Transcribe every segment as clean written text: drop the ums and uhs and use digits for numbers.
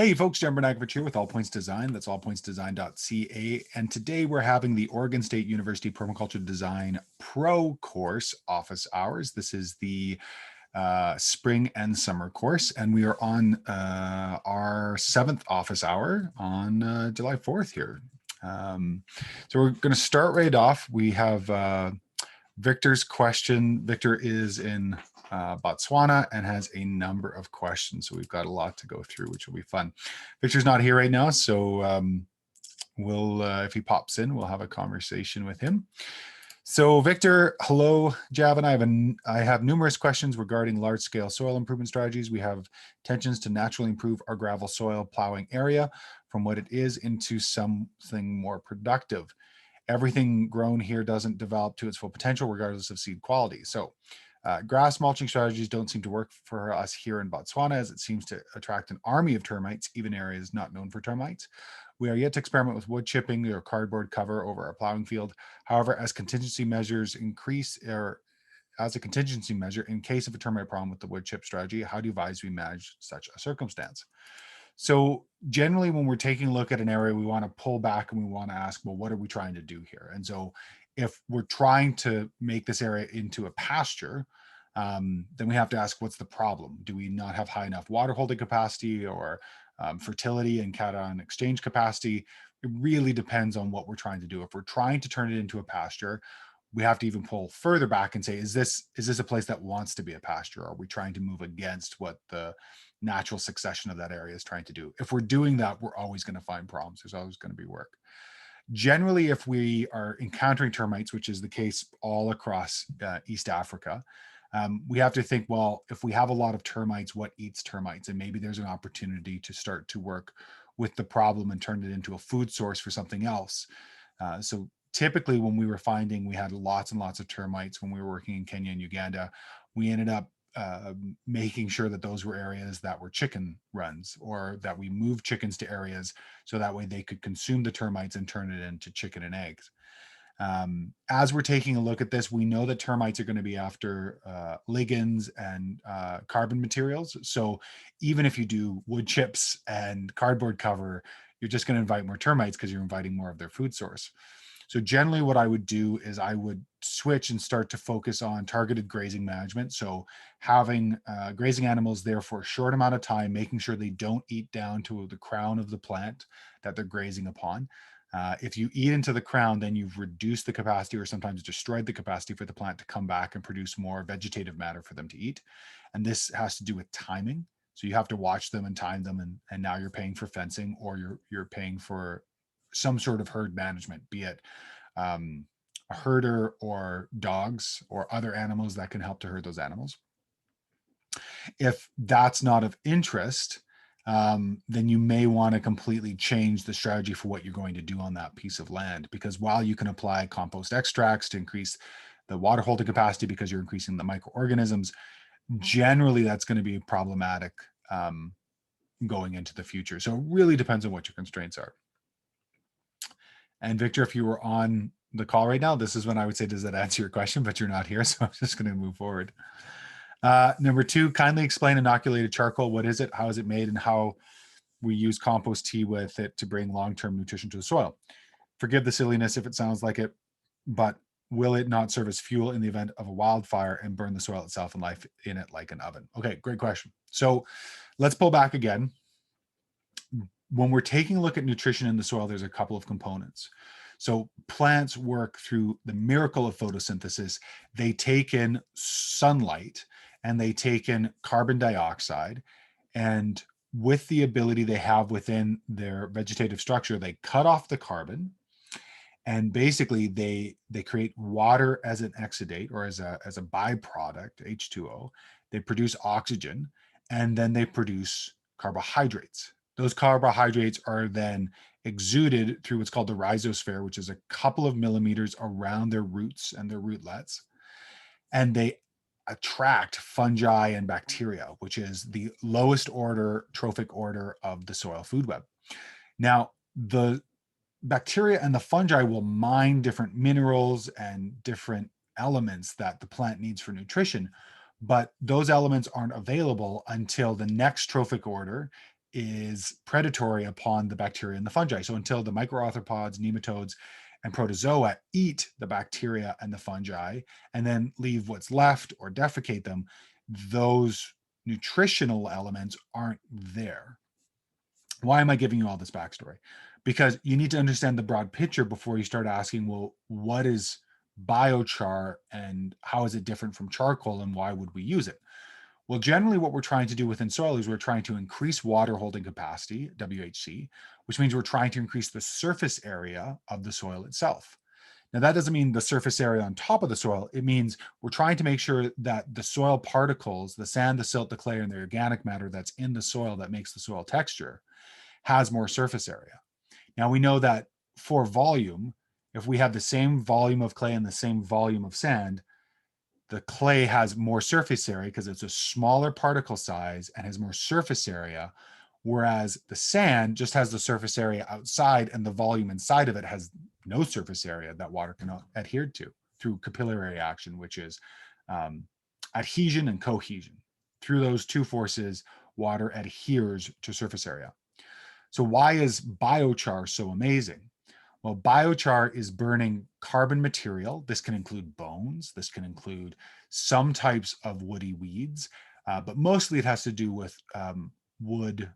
Hey folks, Jen Bernagovich here with All Points Design. That's allpointsdesign.ca. And today we're having the Oregon State University Permaculture Design Pro course office hours. This is the spring and summer course, and we are on our 7th office hour on July 4th here. So we're going to start right off. We have Victor's question. Victor is in Botswana and has a number of questions. So we've got a lot to go through, which will be fun. Victor's not here right now, so we'll, if he pops in, we'll have a conversation with him. So Victor, hello, Javin. I have numerous questions regarding large-scale soil improvement strategies. We have intentions to naturally improve our gravel soil plowing area from what it is into something more productive. Everything grown here doesn't develop to its full potential regardless of seed quality. So grass mulching strategies don't seem to work for us here in Botswana, as it seems to attract an army of termites, even areas not known for termites. We are yet to experiment with wood chipping or cardboard cover over our plowing field. However, as contingency measures increase, or as a contingency measure, in case of a termite problem with the wood chip strategy, how do you advise we manage such a circumstance? So generally, when we're taking a look at an area, we want to pull back and we want to ask, well, what are we trying to do here? And so if we're trying to make this area into a pasture, then we have to ask, what's the problem? Do we not have high enough water holding capacity or fertility and cation exchange capacity? It really depends on what we're trying to do. If we're trying to turn it into a pasture, we have to even pull further back and say, is this a place that wants to be a pasture? Are we trying to move against what the natural succession of that area is trying to do? If we're doing that, we're always going to find problems. There's always going to be work. Generally, if we are encountering termites, which is the case all across East Africa, we have to think, well, if we have a lot of termites, what eats termites? And maybe there's an opportunity to start to work with the problem and turn it into a food source for something else. So typically when we were finding we had lots and lots of termites when we were working in Kenya and Uganda, we ended up making sure that those were areas that were chicken runs, or that we moved chickens to areas so that way they could consume the termites and turn it into chicken and eggs. As we're taking a look at this, we know that termites are going to be after ligands and carbon materials. So even if you do wood chips and cardboard cover, you're just going to invite more termites because you're inviting more of their food source. So generally what I would do is I would switch and start to focus on targeted grazing management. So having grazing animals there for a short amount of time, making sure they don't eat down to the crown of the plant that they're grazing upon. If you eat into the crown, then you've reduced the capacity or sometimes destroyed the capacity for the plant to come back and produce more vegetative matter for them to eat. And this has to do with timing. So you have to watch them and time them. And now you're paying for fencing, or you're paying for some sort of herd management, be it a herder or dogs or other animals that can help to herd those animals. If that's not of interest, then you may want to completely change the strategy for what you're going to do on that piece of land. Because while you can apply compost extracts to increase the water holding capacity because you're increasing the microorganisms, generally that's going to be problematic going into the future. So it really depends on what your constraints are. And Victor, if you were on the call right now, this is when I would say, does that answer your question? But you're not here, so I'm just going to move forward. Number 2, kindly explain inoculated charcoal. What is it? How is it made? And how we use compost tea with it to bring long-term nutrition to the soil. Forgive the silliness if it sounds like it, but will it not serve as fuel in the event of a wildfire and burn the soil itself and life in it like an oven? Okay, great question. So let's pull back again. When we're taking a look at nutrition in the soil, there's a couple of components. So plants work through the miracle of photosynthesis. They take in sunlight and they take in carbon dioxide, and with the ability they have within their vegetative structure, they cut off the carbon, and basically they create water as an exudate, or as a byproduct, H2O. They produce oxygen, and then they produce carbohydrates. Those carbohydrates are then exuded through what's called the rhizosphere, which is a couple of millimeters around their roots and their rootlets. And they attract fungi and bacteria, which is the lowest order trophic order of the soil food web. Now, the bacteria and the fungi will mine different minerals and different elements that the plant needs for nutrition, but those elements aren't available until the next trophic order is predatory upon the bacteria and the fungi. So until the microarthropods, nematodes, and protozoa eat the bacteria and the fungi and then leave what's left or defecate them, those nutritional elements aren't there. Why am I giving you all this backstory? Because you need to understand the broad picture before you start asking, well, what is biochar and how is it different from charcoal and why would we use it? Well, generally what we're trying to do within soil is we're trying to increase water holding capacity, WHC, which means we're trying to increase the surface area of the soil itself. Now, that doesn't mean the surface area on top of the soil. It means we're trying to make sure that the soil particles, the sand, the silt, the clay, and the organic matter that's in the soil that makes the soil texture has more surface area. Now, we know that for volume, if we have the same volume of clay and the same volume of sand, the clay has more surface area because it's a smaller particle size and has more surface area, whereas the sand just has the surface area outside and the volume inside of it has no surface area that water can adhere to through capillary action, which is adhesion and cohesion. Through those two forces, water adheres to surface area. So why is biochar so amazing? Well, biochar is burning carbon material. This can include bones. This can include some types of woody weeds, but mostly it has to do with wood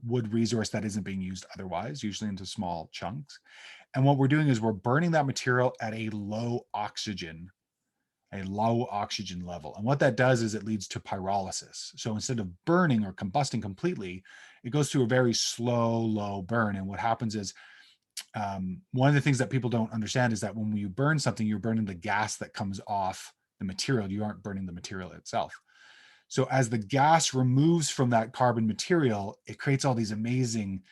resource that isn't being used otherwise, usually into small chunks. And what we're doing is we're burning that material at a low oxygen level. And what that does is it leads to pyrolysis. So instead of burning or combusting completely, it goes through a very slow, low burn. And what happens is one of the things that people don't understand is that when you burn something, you're burning the gas that comes off the material. You aren't burning the material itself. So as the gas removes from that carbon material, it creates all these amazing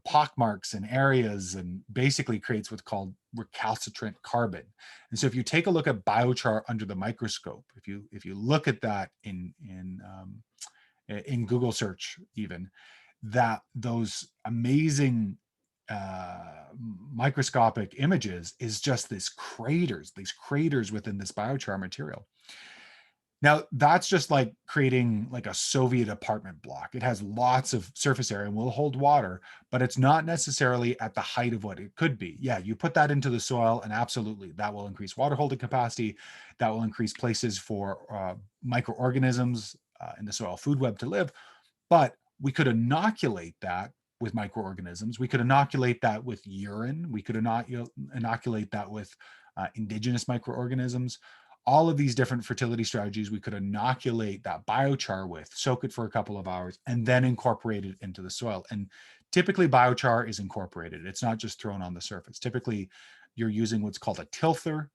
pockmarks and areas and basically creates what's called recalcitrant carbon. And so if you take a look at biochar under the microscope, if you look at that in Google search, even that those amazing microscopic images is just these craters within this biochar material. Now, that's just like creating like a Soviet apartment block. It has lots of surface area and will hold water, but it's not necessarily at the height of what it could be. Yeah, you put that into the soil and absolutely that will increase water holding capacity. That will increase places for microorganisms in the soil food web to live. But we could inoculate that with microorganisms. We could inoculate that with urine. We could inoculate that with indigenous microorganisms. All of these different fertility strategies we could inoculate that biochar with, soak it for a couple of hours, and then incorporate it into the soil. And typically biochar is incorporated. It's not just thrown on the surface. Typically you're using what's called a tilther,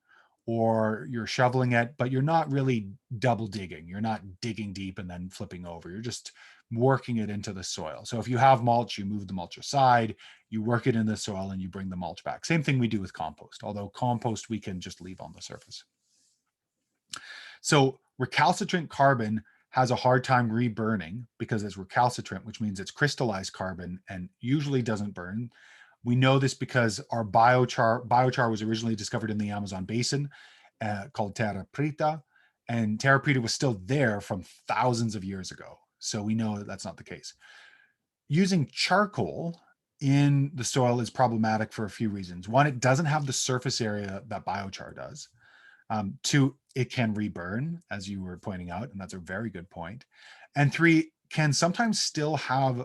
or you're shoveling it, but you're not really double digging. You're not digging deep and then flipping over. You're just working it into the soil. So if you have mulch, you move the mulch aside, you work it in the soil, and you bring the mulch back. Same thing we do with compost, although compost we can just leave on the surface. So recalcitrant carbon has a hard time reburning because it's recalcitrant, which means it's crystallized carbon and usually doesn't burn. We know this because our biochar was originally discovered in the Amazon basin called terra preta, and terra preta was still there from thousands of years ago. So we know that that's not the case. Using charcoal in the soil is problematic for a few reasons. One, it doesn't have the surface area that biochar does. Two, it can reburn, as you were pointing out, and that's a very good point. And three, can sometimes still have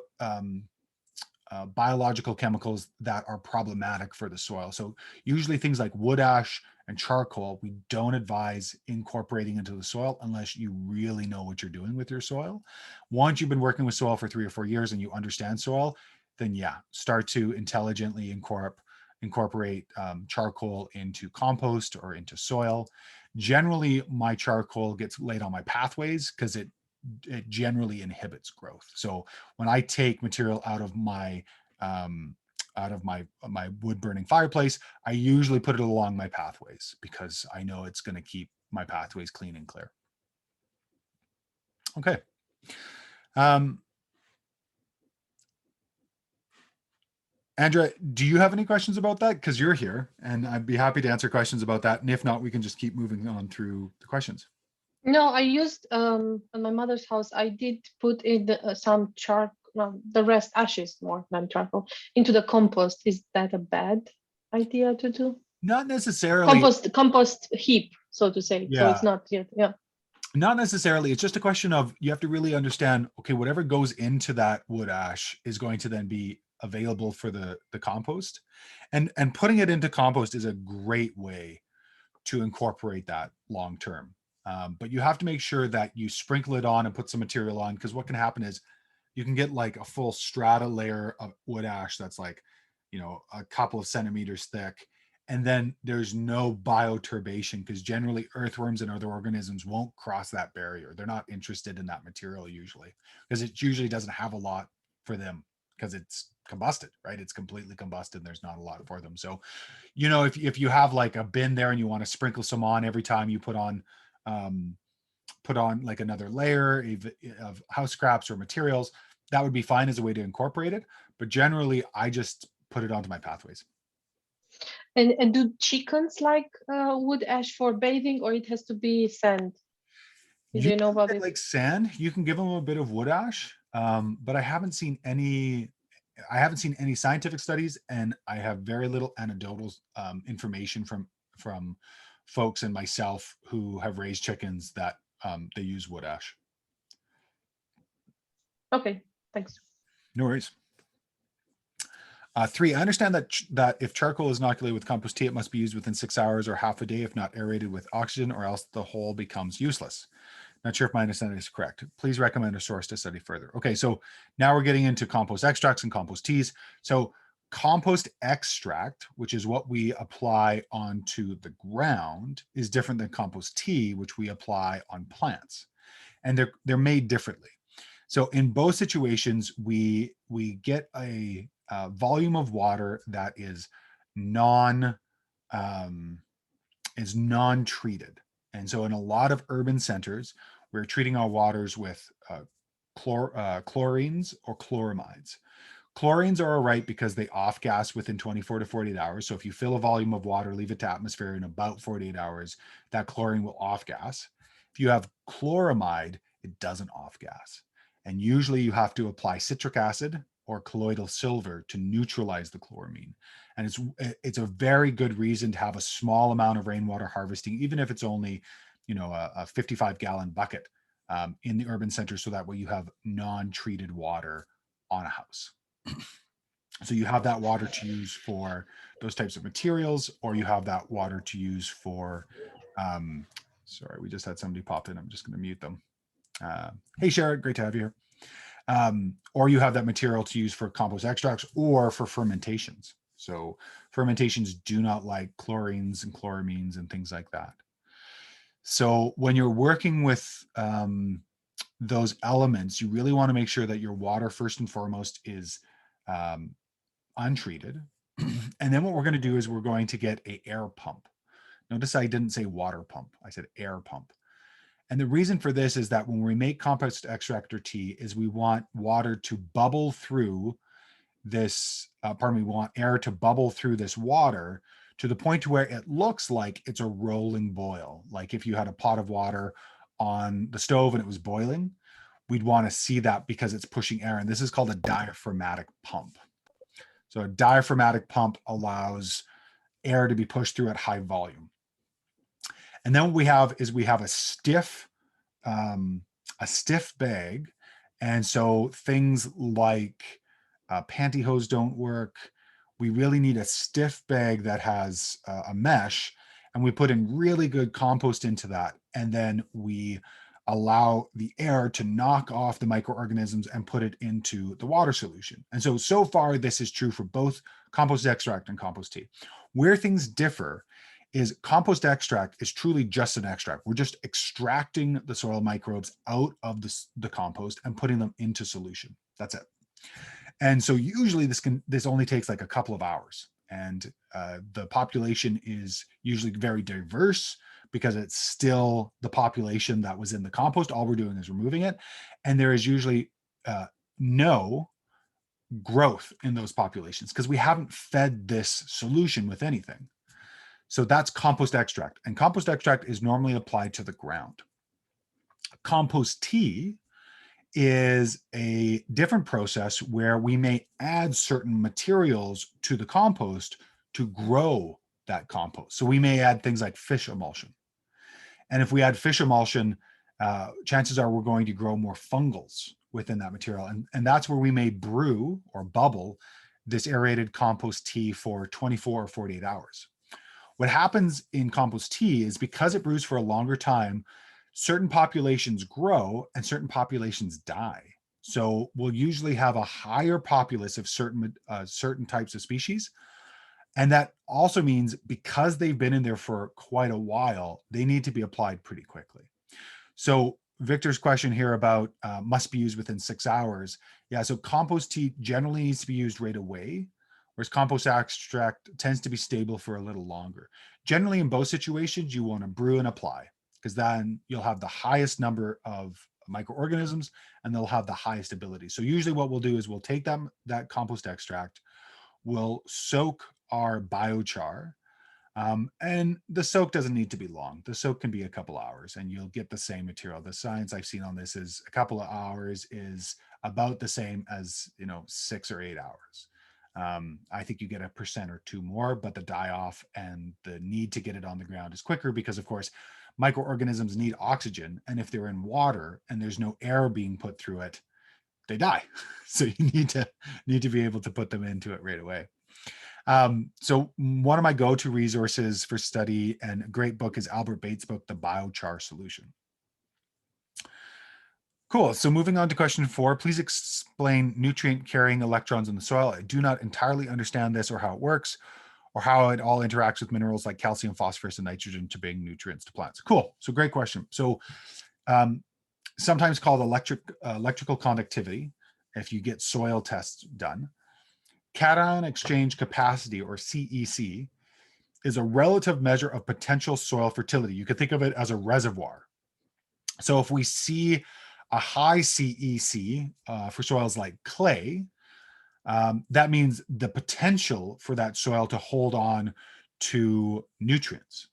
biological chemicals that are problematic for the soil. So usually things like wood ash and charcoal, we don't advise incorporating into the soil unless you really know what you're doing with your soil. Once you've been working with soil for 3 or 4 years and you understand soil, then yeah, start to intelligently incorporate charcoal into compost or into soil. Generally, my charcoal gets laid on my pathways because it generally inhibits growth. So when I take material out of my wood burning fireplace, I usually put it along my pathways because I know it's going to keep my pathways clean and clear. Okay. Andrea, do you have any questions about that? Because you're here, and I'd be happy to answer questions about that. And if not, we can just keep moving on through the questions. No, I used on my mother's house. I did put in some the rest ashes more than charcoal into the compost, is that a bad idea to do? Not necessarily. Compost heap, so to say. So it's Yeah. not yet. Yeah. Not necessarily. It's just a question of, you have to really understand, okay, whatever goes into that wood ash is going to then be available for the compost. And putting it into compost is a great way to incorporate that long term. But you have to make sure that you sprinkle it on and put some material on, because what can happen is you can get like a full strata layer of wood ash that's like, a couple of centimeters thick. And then there's no bioturbation, because generally earthworms and other organisms won't cross that barrier. They're not interested in that material usually, because it usually doesn't have a lot for them, because it's combusted, right? It's completely combusted. There's not a lot for them. So, if you have like a bin there and you want to sprinkle some on every time you put on like another layer of house scraps or materials, that would be fine as a way to incorporate it. But generally, I just put it onto my pathways. And do chickens like wood ash for bathing, or it has to be sand? Do you know about it? Like sand, you can give them a bit of wood ash, but I haven't seen any scientific studies, and I have very little anecdotal information from folks and myself who have raised chickens that they use wood ash. Okay, thanks. No worries. 3, I understand that if charcoal is inoculated with compost tea, it must be used within 6 hours or half a day, if not aerated with oxygen, or else the whole becomes useless. Not sure if my understanding is correct. Please recommend a source to study further. Okay, so now we're getting into compost extracts and compost teas. So compost extract, which is what we apply onto the ground, is different than compost tea, which we apply on plants. And they're made differently. So in both situations, we get a volume of water that is non-treated. And so in a lot of urban centers, we're treating our waters with chlorines or chloramides. Chlorines are all right because they off gas within 24 to 48 hours. So if you fill a volume of water, leave it to atmosphere in about 48 hours, that chlorine will off gas. If you have chloramide, it doesn't off gas. And usually you have to apply citric acid or colloidal silver to neutralize the chloramine. And it's a very good reason to have a small amount of rainwater harvesting, even if it's only, a 55-gallon bucket in the urban center, so that way you have non-treated water on a house. So you have that water to use for those types of materials, or you have that water to use for, sorry, we just had somebody pop in. I'm just going to mute them. Hey, Sharon, great to have you here. Or you have that material to use for compost extracts or for fermentations. So fermentations do not like chlorines and chloramines and things like that. So when you're working with those elements, you really want to make sure that your water, first and foremost, is untreated. And then what we're going to do is we're going to get an air pump. Notice I didn't say water pump. I said air pump. And the reason for this is that when we make compost extract or tea, is we want water to bubble through this, we want air to bubble through this water to the point to where it looks like it's a rolling boil. Like if you had a pot of water on the stove and it was boiling, we'd want to see that because it's pushing air. And this is called a diaphragmatic pump. So a diaphragmatic pump allows air to be pushed through at high volume. And then what we have is we have a stiff bag. And so things like pantyhose don't work. We really need a stiff bag that has a mesh, and we put in really good compost into that. And then we allow the air to knock off the microorganisms and put it into the water solution. And so far, this is true for both compost extract and compost tea. Where things differ is compost extract is truly just an extract. We're just extracting the soil microbes out of the compost and putting them into solution. That's it. And so usually this only takes like a couple of hours. And the population is usually very diverse because it's still the population that was in the compost. All we're doing is removing it. And there is usually no growth in those populations because we haven't fed this solution with anything. So that's compost extract. And compost extract is normally applied to the ground. Compost tea is a different process where we may add certain materials to the compost to grow that compost. So we may add things like fish emulsion. And if we add fish emulsion, chances are we're going to grow more fungals within that material. And that's where we may brew or bubble this aerated compost tea for 24 or 48 hours. What happens in compost tea is because it brews for a longer time, certain populations grow and certain populations die. So we'll usually have a higher populace of certain types of species. And that also means because they've been in there for quite a while, they need to be applied pretty quickly. So Victor's question here about must be used within 6 hours. Yeah, so compost tea generally needs to be used right away, whereas compost extract tends to be stable for a little longer. Generally, in both situations, you want to brew and apply, because then you'll have the highest number of microorganisms and they'll have the highest ability. So usually what we'll do is we'll take that compost extract, we'll soak our biochar, and the soak doesn't need to be long. The soak can be a couple hours and you'll get the same material. The science I've seen on this is a couple of hours is about the same as, 6 or 8 hours. I think you get 1% or 2 more, but the die off and the need to get it on the ground is quicker because, of course, microorganisms need oxygen. And if they're in water and there's no air being put through it, they die. So you need to be able to put them into it right away. So one of my go-to resources for study and a great book is Albert Bates' book, The Biochar Solution. Cool. So moving on to question 4, please explain nutrient carrying electrons in the soil. I do not entirely understand this or how it works or how it all interacts with minerals like calcium, phosphorus, and nitrogen to bring nutrients to plants. Cool. So great question. So sometimes called electrical conductivity, if you get soil tests done. Cation exchange capacity, or CEC, is a relative measure of potential soil fertility. You could think of it as a reservoir. So if we see a high CEC for soils like clay, that means the potential for that soil to hold on to nutrients.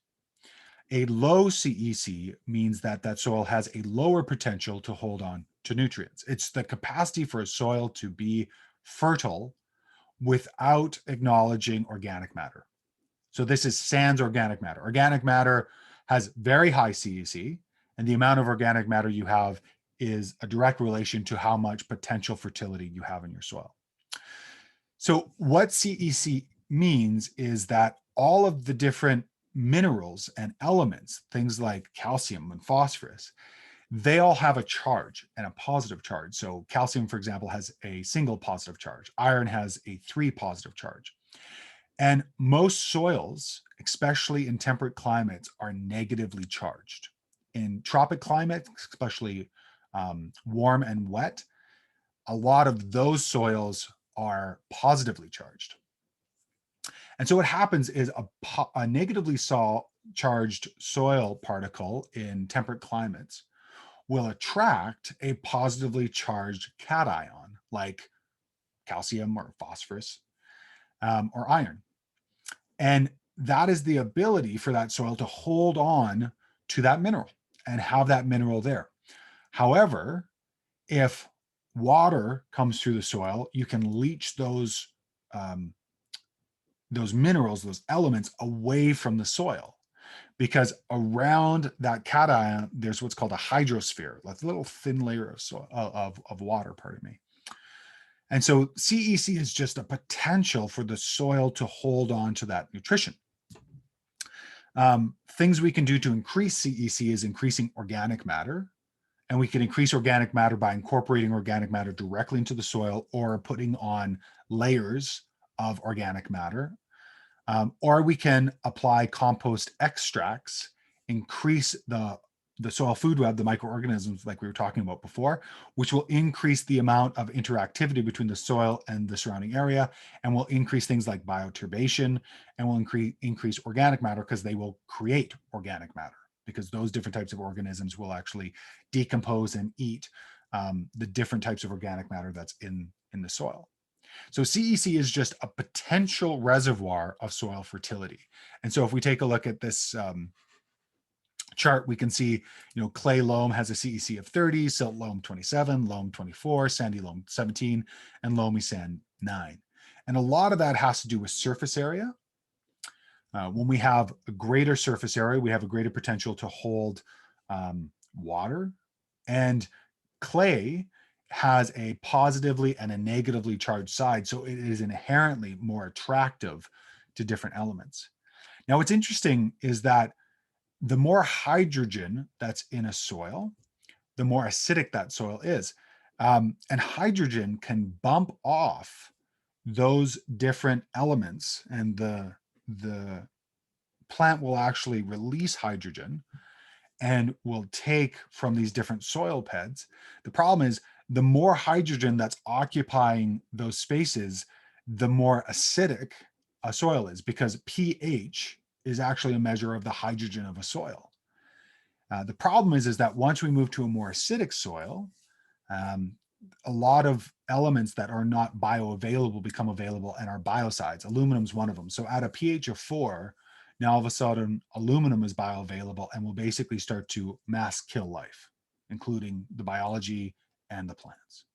A low CEC means that that soil has a lower potential to hold on to nutrients. It's the capacity for a soil to be fertile without acknowledging organic matter. So this is sans organic matter. Organic matter has very high CEC, and the amount of organic matter you have is a direct relation to how much potential fertility you have in your soil. So what CEC means is that all of the different minerals and elements, things like calcium and phosphorus, they all have a charge and a positive charge. So calcium, for example, has a single positive charge. Iron has a 3 positive charge. And most soils, especially in temperate climates, are negatively charged. In tropic climates, especially warm and wet, a lot of those soils are positively charged. And so what happens is a negatively charged soil particle in temperate climates will attract a positively charged cation, like calcium or phosphorus or iron. And that is the ability for that soil to hold on to that mineral and have that mineral there. However, if water comes through the soil, you can leach those minerals, those elements away from the soil, because around that cation, there's what's called a hydrosphere, like a little thin layer of soil, of water, pardon me. And so CEC is just a potential for the soil to hold on to that nutrition. Things we can do to increase CEC is increasing organic matter. And we can increase organic matter by incorporating organic matter directly into the soil or putting on layers of organic matter. Or we can apply compost extracts, increase the soil food web, the microorganisms like we were talking about before, which will increase the amount of interactivity between the soil and the surrounding area, and will increase things like bioturbation, and will increase organic matter because they will create organic matter, because those different types of organisms will actually decompose and eat the different types of organic matter that's in the soil. So CEC is just a potential reservoir of soil fertility. And so if we take a look at this chart, we can see, clay loam has a CEC of 30, silt loam 27, loam 24, sandy loam 17, and loamy sand 9. And a lot of that has to do with surface area. When we have a greater surface area, we have a greater potential to hold water. And clay has a positively and a negatively charged side, so it is inherently more attractive to different elements. Now, what's interesting is that the more hydrogen that's in a soil, the more acidic that soil is. And hydrogen can bump off those different elements, and the plant will actually release hydrogen and will take from these different soil beds. The problem is the more hydrogen that's occupying those spaces, the more acidic a soil is, because pH is actually a measure of the hydrogen of a soil. The problem is that once we move to a more acidic soil, a lot of elements that are not bioavailable become available and are biocides. Aluminum is one of them. So at a pH of 4, now all of a sudden aluminum is bioavailable and will basically start to mass kill life, including the biology and the plants.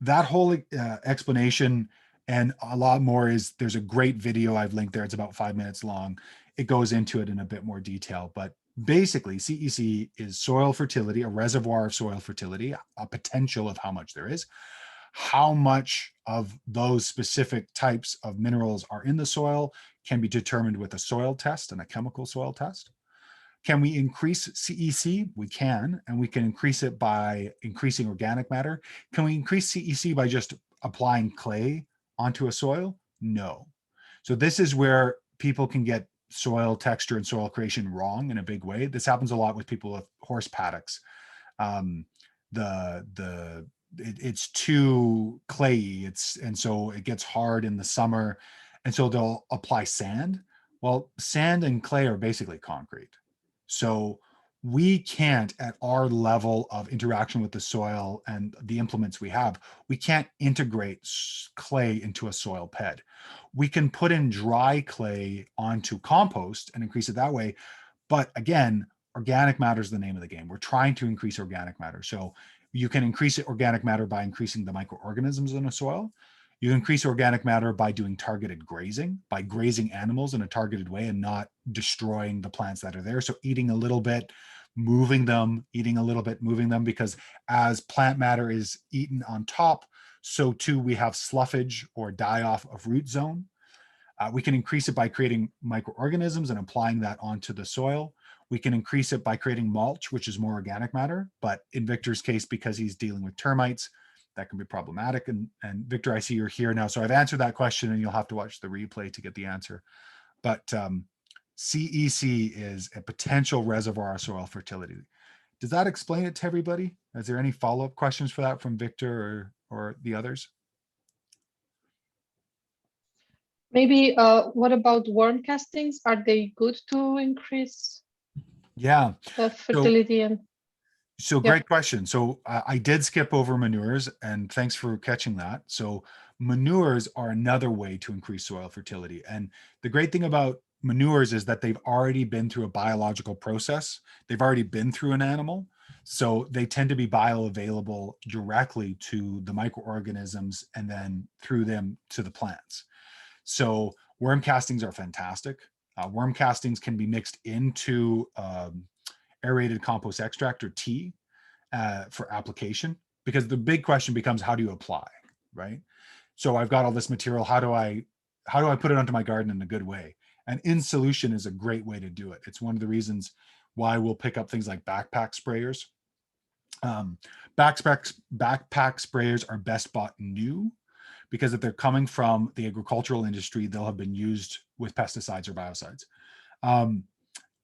That whole explanation and a lot more there's a great video I've linked there. It's about 5 minutes long. It goes into it in a bit more detail, but basically CEC is soil fertility, a reservoir of soil fertility, a potential of how much there is. How much of those specific types of minerals are in the soil can be determined with a soil test and a chemical soil test. Can we increase CEC? We can, and we can increase it by increasing organic matter. Can we increase CEC by just applying clay onto a soil? No. So this is where people can get soil texture and soil creation wrong in a big way. This happens a lot with people with horse paddocks. It's too clayey, and so it gets hard in the summer, and so they'll apply sand. Well, sand and clay are basically concrete. So we can't, at our level of interaction with the soil and the implements we have, we can't integrate clay into a soil bed. We can put in dry clay onto compost and increase it that way. But again, organic matter is the name of the game. We're trying to increase organic matter. So you can increase organic matter by increasing the microorganisms in a soil. You increase organic matter by doing targeted grazing, by grazing animals in a targeted way and not destroying the plants that are there. So eating a little bit, moving them, eating a little bit, moving them, because as plant matter is eaten on top, so too we have sloughage or die-off of root zone. We can increase it by creating microorganisms and applying that onto the soil. We can increase it by creating mulch, which is more organic matter. But in Victor's case, because he's dealing with termites, that can be problematic. And Victor, I see you're here now. So I've answered that question and you'll have to watch the replay to get the answer. But CEC is a potential reservoir of soil fertility. Does that explain it to everybody? Is there any follow-up questions for that from Victor or the others? Maybe what about worm castings? Are they good to increase fertility? So great question. So I did skip over manures, and thanks for catching that. So manures are another way to increase soil fertility. And the great thing about manures is that they've already been through a biological process. They've already been through an animal. So they tend to be bioavailable directly to the microorganisms and then through them to the plants. So worm castings are fantastic. Worm castings can be mixed into aerated compost extract, or tea, for application, because the big question becomes, how do you apply, right? So I've got all this material. How do I put it onto my garden in a good way? And in solution is a great way to do it. It's one of the reasons why we'll pick up things like backpack sprayers. Backpack sprayers are best bought new, because if they're coming from the agricultural industry, they'll have been used with pesticides or biocides.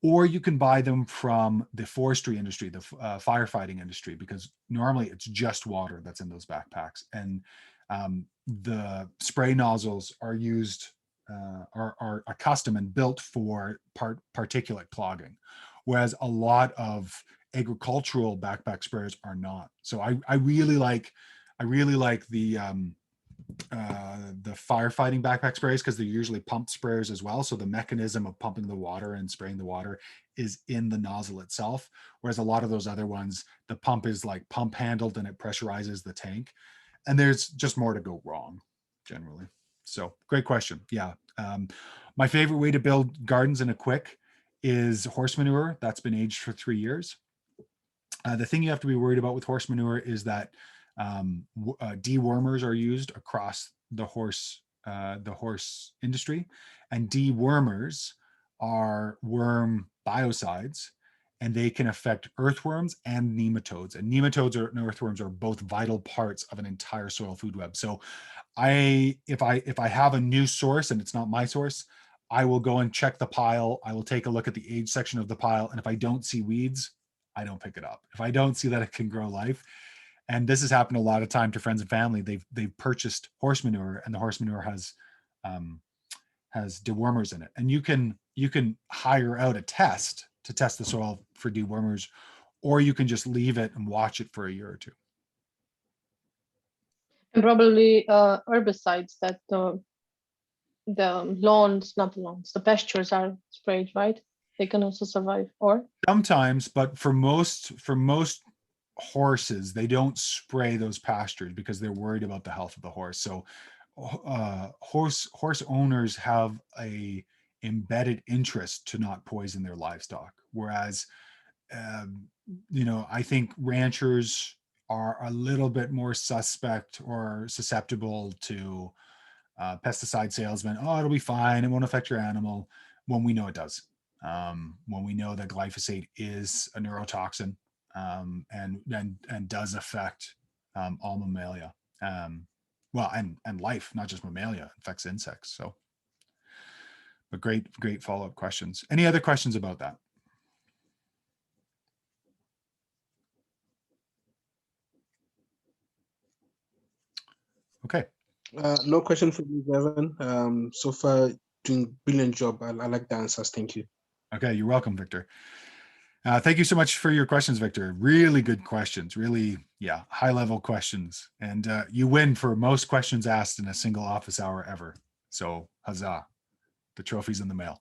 Or you can buy them from the forestry industry, the firefighting industry, because normally it's just water that's in those backpacks. And the spray nozzles are used, are custom and built for particulate clogging, whereas a lot of agricultural backpack sprayers are not. So I really like the the firefighting backpack sprays, because they're usually pump sprayers as well. So the mechanism of pumping the water and spraying the water is in the nozzle itself. Whereas a lot of those other ones, the pump is like pump handled and it pressurizes the tank. And there's just more to go wrong generally. So great question. Yeah. My favorite way to build gardens in a quick is horse manure. That's been aged for 3 years. The thing you have to be worried about with horse manure is that dewormers are used across the horse industry, and dewormers are worm biocides, and they can affect earthworms and nematodes. And nematodes and earthworms are both vital parts of an entire soil food web. So, if I have a new source and it's not my source, I will go and check the pile. I will take a look at the age section of the pile, and if I don't see weeds, I don't pick it up. If I don't see that it can grow life, and this has happened a lot of time to friends and family, they've purchased horse manure, and the horse manure has dewormers in it, and you can hire out a test to test the soil for dewormers, or you can just leave it and watch it for a year or two. And probably herbicides that the lawns, not the lawns, the pastures are sprayed, right? They can also survive, or sometimes, but for most horses, they don't spray those pastures because they're worried about the health of the horse. So horse owners have a embedded interest to not poison their livestock, whereas I think ranchers are a little bit more suspect or susceptible to pesticide salesmen. Oh, it'll be fine, it won't affect your animal, when we know it does. When we know that glyphosate is a neurotoxin, and does affect all mammalia, and life, not just mammalia, it affects insects. So, but great follow-up questions. Any other questions about that? Okay. No question for you, Gavin. So far, doing brilliant job. I like the answers. Thank you. Okay, you're welcome, Victor. Thank you so much for your questions, Victor. Really good questions. Really, high-level questions. And you win for most questions asked in a single office hour ever. So, huzzah. The trophy's in the mail.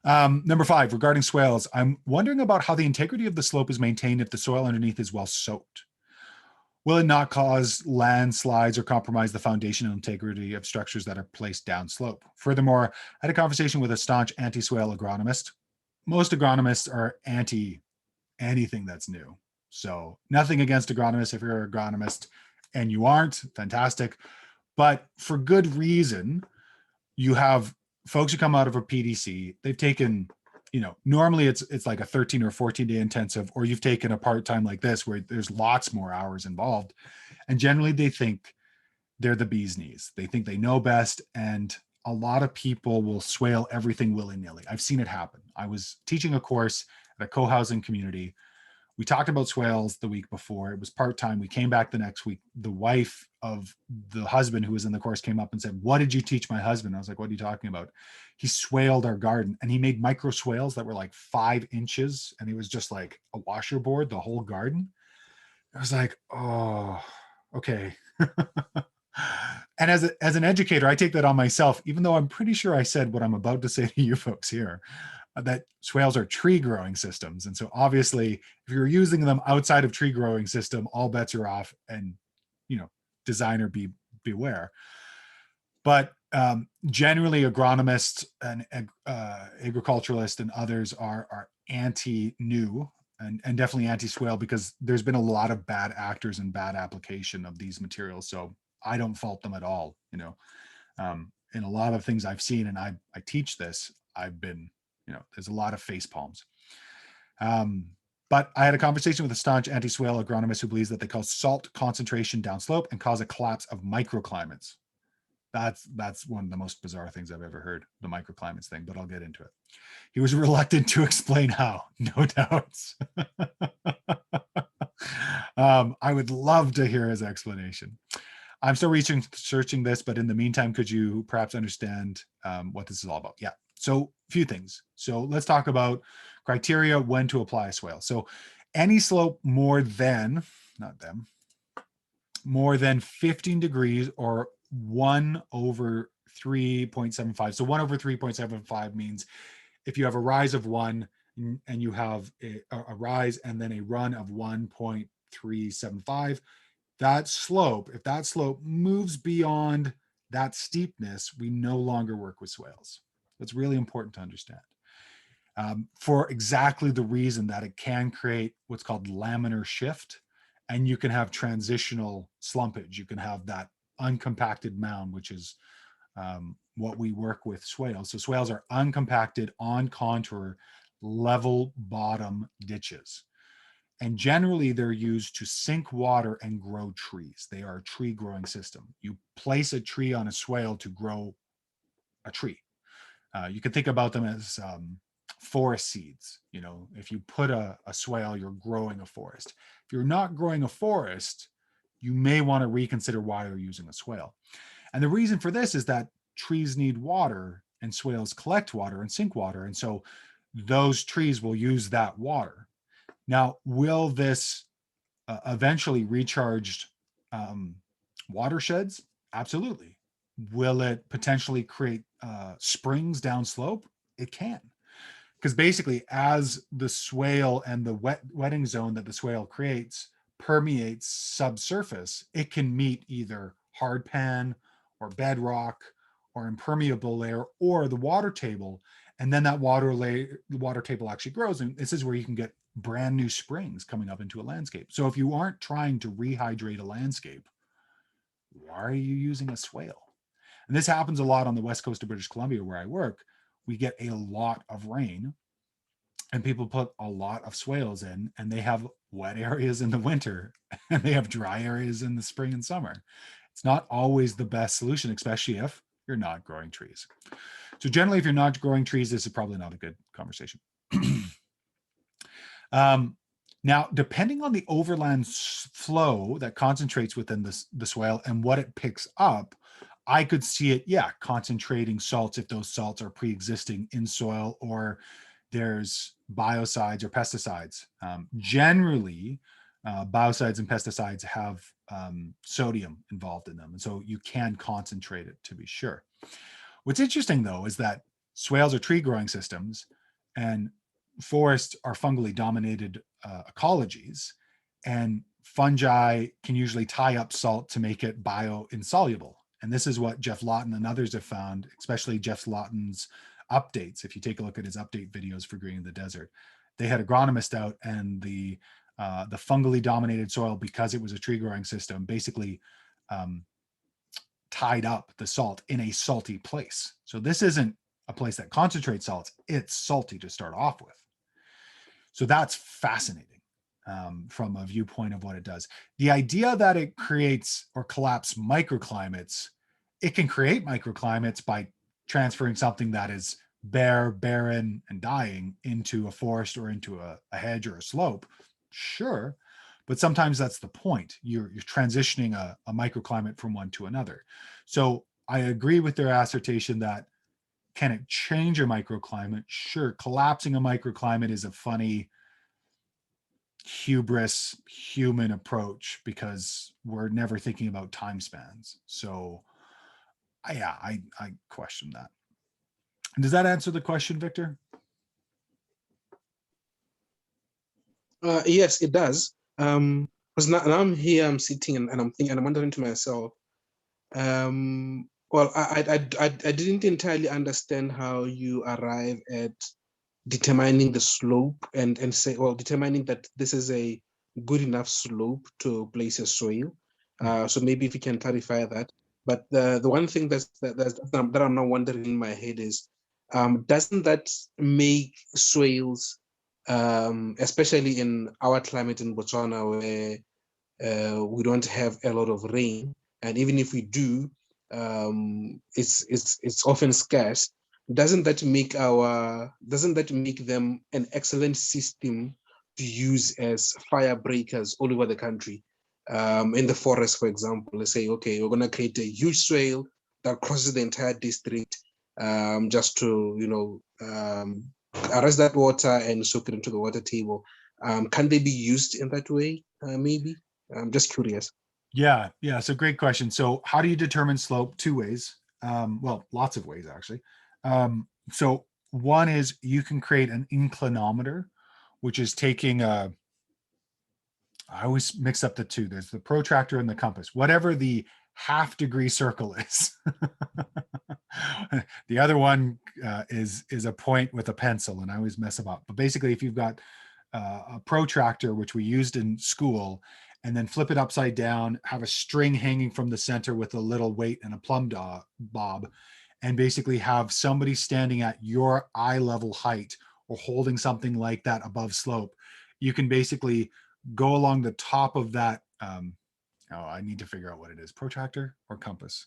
Number 5, regarding swales, I'm wondering about how the integrity of the slope is maintained if the soil underneath is well soaked. Will it not cause landslides or compromise the foundational integrity of structures that are placed downslope? Furthermore, I had a conversation with a staunch anti-swale agronomist. Most agronomists are anti anything that's new. So nothing against agronomists. If you're an agronomist and you aren't, fantastic. But for good reason, you have folks who come out of a PDC, they've taken, normally it's like a 13 or 14 day intensive, or you've taken a part-time like this where there's lots more hours involved. And generally they think they're the bee's knees. They think they know best. And a lot of people will swale everything willy-nilly. I've seen it happen. I was teaching a course at a co-housing community. We talked about swales the week before. It was part-time. We came back the next week. The wife of the husband who was in the course came up and said, "What did you teach my husband?" I was like, "What are you talking about?" He swaled our garden, and he made micro swales that were like 5 inches. And it was just like a washer board, the whole garden. I was like, oh, okay. And as an educator, I take that on myself, even though I'm pretty sure I said what I'm about to say to you folks here, that swales are tree growing systems. And so obviously, if you're using them outside of tree growing system, all bets are off, and, designer beware. But generally agronomists and agriculturalists and others are anti-new and definitely anti-swale, because there's been a lot of bad actors and bad application of these materials. So I don't fault them at all. In a lot of things I've seen, and I teach this, I've been, there's a lot of face palms. But I had a conversation with a staunch anti-swale agronomist who believes that they cause salt concentration downslope and cause a collapse of microclimates. That's one of the most bizarre things I've ever heard, the microclimates thing, but I'll get into it. He was reluctant to explain how, no doubts. I would love to hear his explanation. I'm still researching this, but in the meantime, could you perhaps understand what this is all about? Yeah. So a few things. So let's talk about criteria when to apply a swale. So any slope more than 15 degrees or 1/3.75. So 1/3.75 means if you have a rise of 1 and you have a rise and then a run of 1.375, that slope, if that slope moves beyond that steepness, we no longer work with swales. That's really important to understand. For exactly the reason that it can create what's called laminar shift, and you can have transitional slumpage. You can have that uncompacted mound, which is what we work with swales. So swales are uncompacted, on contour, level bottom ditches. And generally they're used to sink water and grow trees. They are a tree growing system. You place a tree on a swale to grow a tree. You can think about them as forest seeds. You know, if you put a swale, you're growing a forest. If you're not growing a forest, you may want to reconsider why you're using a swale. And the reason for this is that trees need water and swales collect water and sink water. And so those trees will use that water. Now, will this eventually recharge watersheds? Absolutely. Will it potentially create springs downslope? It can. Because basically, as the swale and the wetting zone that the swale creates permeates subsurface, it can meet either hard pan or bedrock or impermeable layer or the water table. And then that the water table actually grows. And this is where you can get brand new springs coming up into a landscape. So if you aren't trying to rehydrate a landscape, why are you using a swale? And this happens a lot on the west coast of British Columbia where I work. We get a lot of rain and people put a lot of swales in, and they have wet areas in the winter and they have dry areas in the spring and summer. It's not always the best solution, especially if you're not growing trees. So generally, if you're not growing trees, this is probably not a good conversation. Now, depending on the overland flow that concentrates within the swale and what it picks up, I could see it, concentrating salts if those salts are pre-existing in soil or there's biocides or pesticides. Generally, biocides and pesticides have sodium involved in them, and so you can concentrate it to be sure. What's interesting, though, is that swales are tree growing systems and forests are fungally dominated ecologies, and fungi can usually tie up salt to make it bioinsoluble. And this is what Jeff Lawton and others have found, especially Jeff Lawton's updates. If you take a look at his update videos for Greening the Desert, they had agronomists out, and the fungally dominated soil, because it was a tree growing system, basically tied up the salt in a salty place. So this isn't a place that concentrates salts, it's salty to start off with. So that's fascinating from a viewpoint of what it does. The idea that it creates or collapses microclimates, it can create microclimates by transferring something that is bare, barren, and dying into a forest or into a hedge or a slope. Sure, but sometimes that's the point. You're transitioning a microclimate from one to another. So I agree with their assertion that, can it change a microclimate? Sure, collapsing a microclimate is a funny hubris human approach because we're never thinking about time spans. So I question that. Does that answer the question, Victor? Yes, it does. Because now I'm here, I'm sitting and I'm thinking, and I'm wondering to myself, well, I didn't entirely understand how you arrive at determining the slope and say, well, determining that this is a good enough slope to place a soil. So maybe if you can clarify that. But the one thing that I'm now wondering in my head is, doesn't that make soils, especially in our climate in Botswana, where we don't have a lot of rain, and even if we do, it's often scarce. Doesn't that make them an excellent system to use as fire breakers all over the country? In the forest, for example, let's say, okay, we're going to create a huge swale that crosses the entire district, just to arrest that water and soak it into the water table. Can they be used in that way? Maybe. I'm just curious. Yeah, yeah. So great question. So how do you determine slope? Two ways. Well, lots of ways actually. So one is you can create an inclinometer, which is taking a, I always mix up the two. There's the protractor and the compass, whatever the half-degree circle is. The other one is a point with a pencil, and I always mess them up. But basically, if you've got a protractor, which we used in school, and then flip it upside down, have a string hanging from the center with a little weight and a plumb bob, and basically have somebody standing at your eye level height or holding something like that above slope, you can basically go along the top of that. Oh, I need to figure out what it is. Protractor or compass?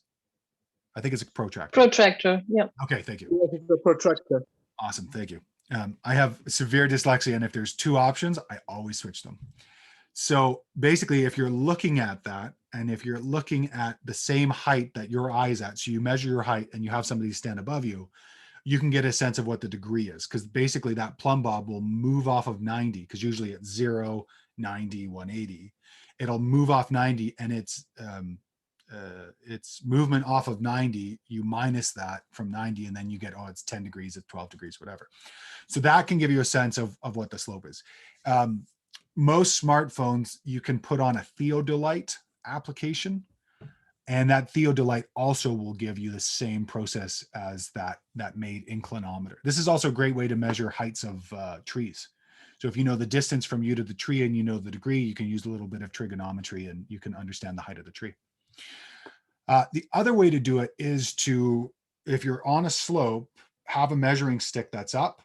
I think it's a protractor. Protractor, yeah. Okay, thank you. Yes, it's a protractor. Awesome, thank you. I have severe dyslexia, and if there's two options, I always switch them. So basically, if you're looking at that, and if you're looking at the same height that your eye is at, so you measure your height and you have somebody stand above you, you can get a sense of what the degree is, because basically that plumb bob will move off of 90, because usually it's 0, 90, 180. It'll move off 90, and it's movement off of 90, you minus that from 90, and then you get, oh, it's 10 degrees, it's 12 degrees, whatever. So that can give you a sense of what the slope is. Most smartphones, you can put on a theodolite application, and that theodolite also will give you the same process as that made inclinometer. This is also a great way to measure heights of trees. So if you know the distance from you to the tree and you know the degree, you can use a little bit of trigonometry and you can understand the height of the tree. The other way to do it is to, if you're on a slope, have a measuring stick that's up,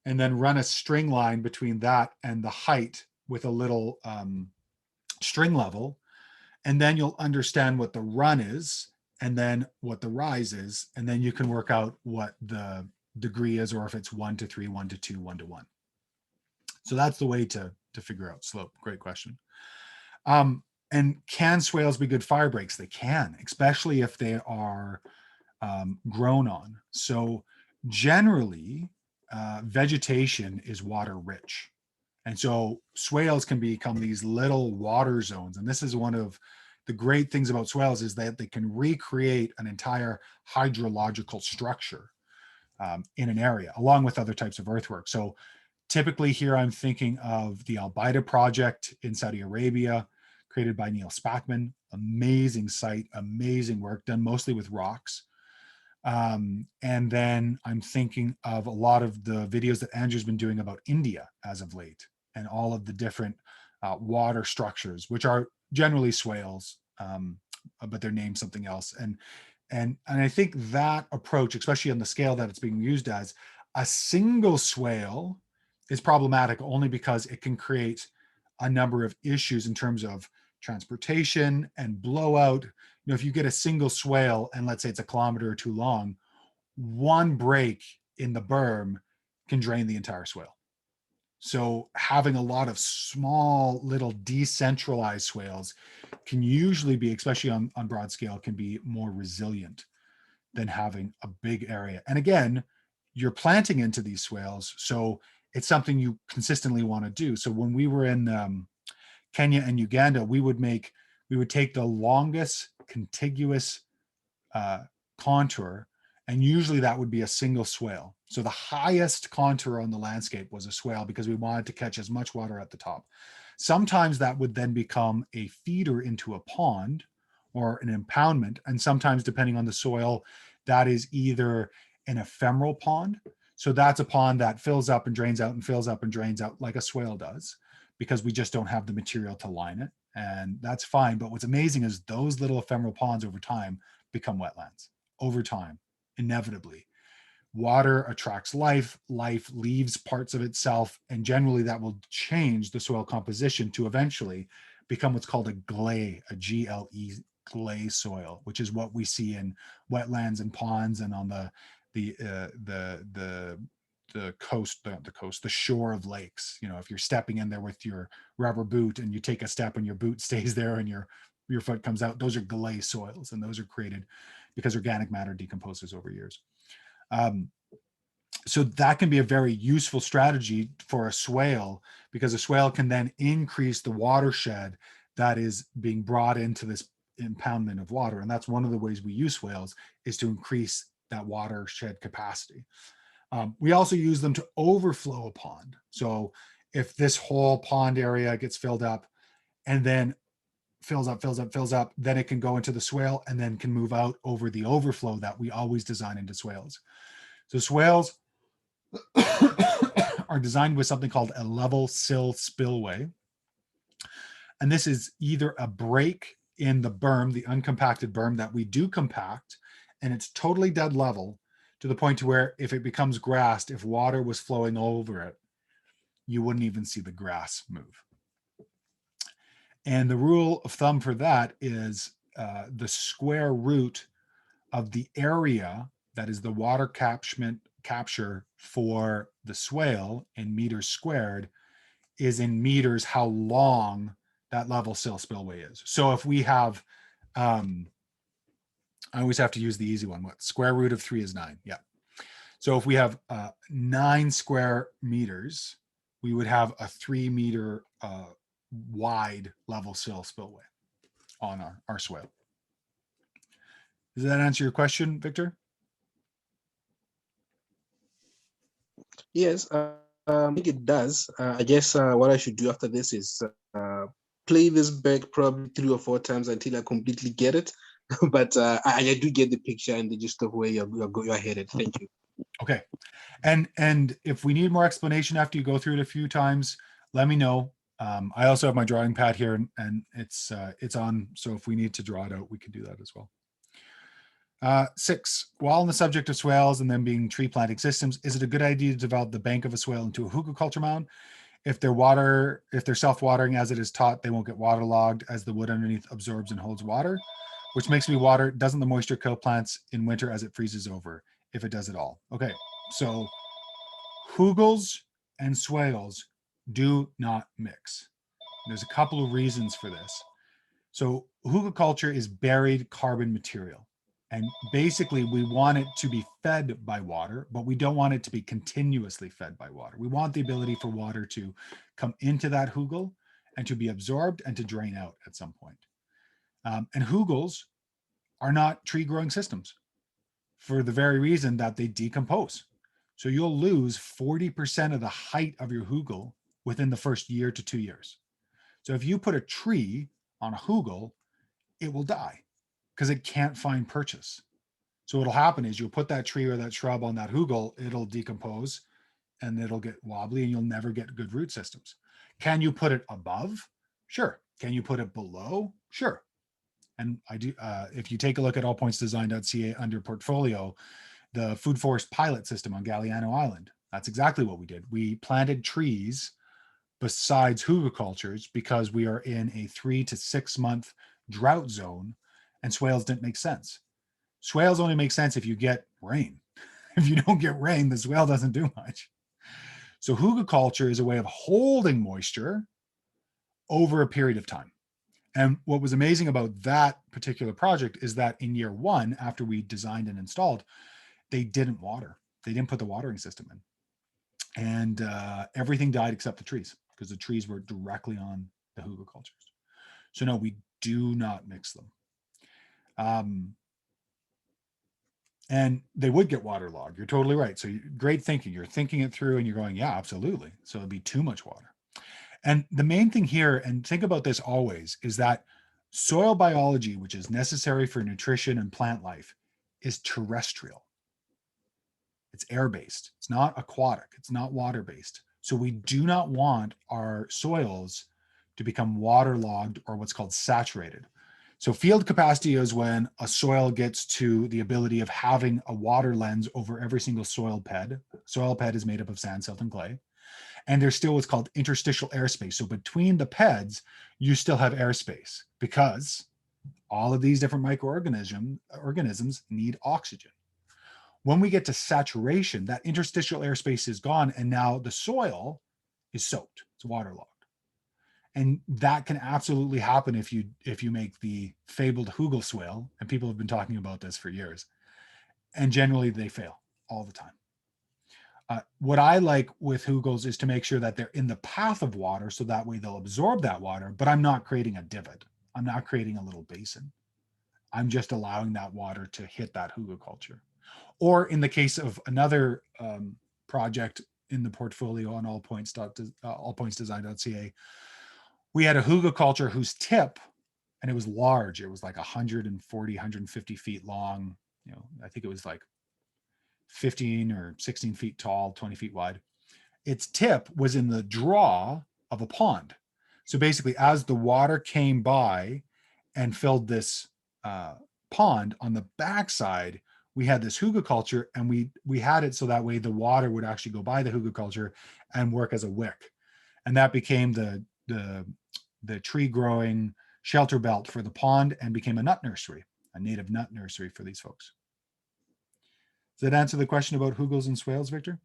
and then run a string line between that and the height with a little string level. And then you'll understand what the run is and then what the rise is. And then you can work out what the degree is, or if it's 1 to 3, 1 to 2, 1 to 1. So that's the way to figure out slope. Great question. And can swales be good fire breaks? They can, especially if they are grown on. So generally, vegetation is water rich. And so swales can become these little water zones. And this is one of the great things about swales, is that they can recreate an entire hydrological structure in an area, along with other types of earthwork. So typically here I'm thinking of the Albaida project in Saudi Arabia, created by Neil Spackman. Amazing site, amazing work, done mostly with rocks. And then I'm thinking of a lot of the videos that Andrew's been doing about India as of late, and all of the different water structures, which are generally swales, but they're named something else. And I think that approach, especially on the scale that it's being used as, a single swale is problematic only because it can create a number of issues in terms of transportation and blowout. You know, if you get a single swale and let's say it's a kilometer or two long, one break in the berm can drain the entire swale. So having a lot of small little decentralized swales can usually be, especially on broad scale, can be more resilient than having a big area. And again, you're planting into these swales, so it's something you consistently want to do. So when we were in Kenya and Uganda, we would take the longest contiguous contour, and usually that would be a single swale. So the highest contour on the landscape was a swale, because we wanted to catch as much water at the top. Sometimes that would then become a feeder into a pond or an impoundment, and sometimes, depending on the soil, that is either an ephemeral pond. So that's a pond that fills up and drains out and fills up and drains out like a swale does, because we just don't have the material to line it, and that's fine. But what's amazing is those little ephemeral ponds over time become wetlands. Over time, inevitably, water attracts life, life leaves parts of itself, and generally that will change the soil composition to eventually become what's called a gley, a GLE, gley soil, which is what we see in wetlands and ponds and on the shore of lakes. You know, if you're stepping in there with your rubber boot and you take a step and your boot stays there and your foot comes out, those are gley soils, and those are created because organic matter decomposes over years. So that can be a very useful strategy for a swale, because a swale can then increase the watershed that is being brought into this impoundment of water. And that's one of the ways we use swales, is to increase that watershed capacity. We also use them to overflow a pond. So if this whole pond area gets filled up and then fills up, then it can go into the swale and then can move out over the overflow that we always design into swales. So swales are designed with something called a level sill spillway. And this is either a break in the berm, the uncompacted berm that we do compact, and it's totally dead level to the point to where if it becomes grassed, if water was flowing over it, you wouldn't even see the grass move. And the rule of thumb for that is the square root of the area that is the water capture for the swale in meters squared is in meters how long that level sill spillway is. So if we have, I always have to use the easy one. What square root of 3 is 9? Yeah. So if we have 9 square meters, we would have a 3 meter wide level sill spillway on our swale. Does that answer your question, Victor? Yes, I think it does. I guess what I should do after this is play this back probably 3 or 4 times until I completely get it. But I do get the picture and the gist of where you're headed. Thank you. Okay. And if we need more explanation after you go through it a few times, let me know. I also have my drawing pad here and it's on. So if we need to draw it out, we can do that as well. 6, while on the subject of swales and them being tree planting systems, is it a good idea to develop the bank of a swale into a hugelkultur mound? If they're self-watering as it is taught, they won't get waterlogged as the wood underneath absorbs and holds water, which makes me water. Doesn't the moisture kill plants in winter as it freezes over, if it does at all? Okay, so hugels and swales do not mix. There's a couple of reasons for this. So hugelkultur is buried carbon material. And basically, we want it to be fed by water, but we don't want it to be continuously fed by water. We want the ability for water to come into that hugel and to be absorbed and to drain out at some point. And hugels are not tree growing systems for the very reason that they decompose. So you'll lose 40% of the height of your hugel within the first year to 2 years. So if you put a tree on a hugel, it will die because it can't find purchase. So what'll happen is you'll put that tree or that shrub on that hugel, it'll decompose and it'll get wobbly and you'll never get good root systems. Can you put it above? Sure. Can you put it below? Sure. And I do. If you take a look at allpointsdesign.ca under portfolio, the food forest pilot system on Galliano Island, that's exactly what we did. We planted trees besides hugelkulturs because we are in a 3 to 6 month drought zone and swales didn't make sense. Swales only make sense if you get rain. If you don't get rain, the swale doesn't do much. So hugelkultur is a way of holding moisture over a period of time. And what was amazing about that particular project is that in year 1, after we designed and installed, they didn't water. They didn't put the watering system in. And everything died except the trees because the trees were directly on the hugelkulturs. So no, we do not mix them. And they would get waterlogged. You're totally right. So great thinking. You're thinking it through and you're going, yeah, absolutely. So it'd be too much water. And the main thing here, and think about this always, is that soil biology, which is necessary for nutrition and plant life, is terrestrial. It's air-based. It's not aquatic. It's not water-based. So we do not want our soils to become waterlogged or what's called saturated. So field capacity is when a soil gets to the ability of having a water lens over every single soil bed. Soil bed is made up of sand, silt, and clay. And there's still what's called interstitial airspace. So between the beds, you still have airspace because all of these different microorganisms need oxygen. When we get to saturation, that interstitial airspace is gone, and now the soil is soaked. It's waterlogged. And that can absolutely happen if you make the fabled hugel swale, and people have been talking about this for years. And generally they fail all the time. What I like with hugels is to make sure that they're in the path of water, so that way they'll absorb that water, but I'm not creating a divot. I'm not creating a little basin. I'm just allowing that water to hit that hugelkultur. Or in the case of another project in the portfolio on allpointsdesign.ca, we had a hugelkultur whose tip, and it was large. It was like 140, 150 feet long. You know, I think it was like 15 or 16 feet tall, 20 feet wide. Its tip was in the draw of a pond. So basically, as the water came by and filled this pond, on the backside, we had this hugelkultur, and we had it so that way the water would actually go by the hugelkultur and work as a wick. And that became the tree growing shelter belt for the pond, and became a nut nursery, a native nut nursery for these folks. Does that answer the question about hugels and swales, Victor?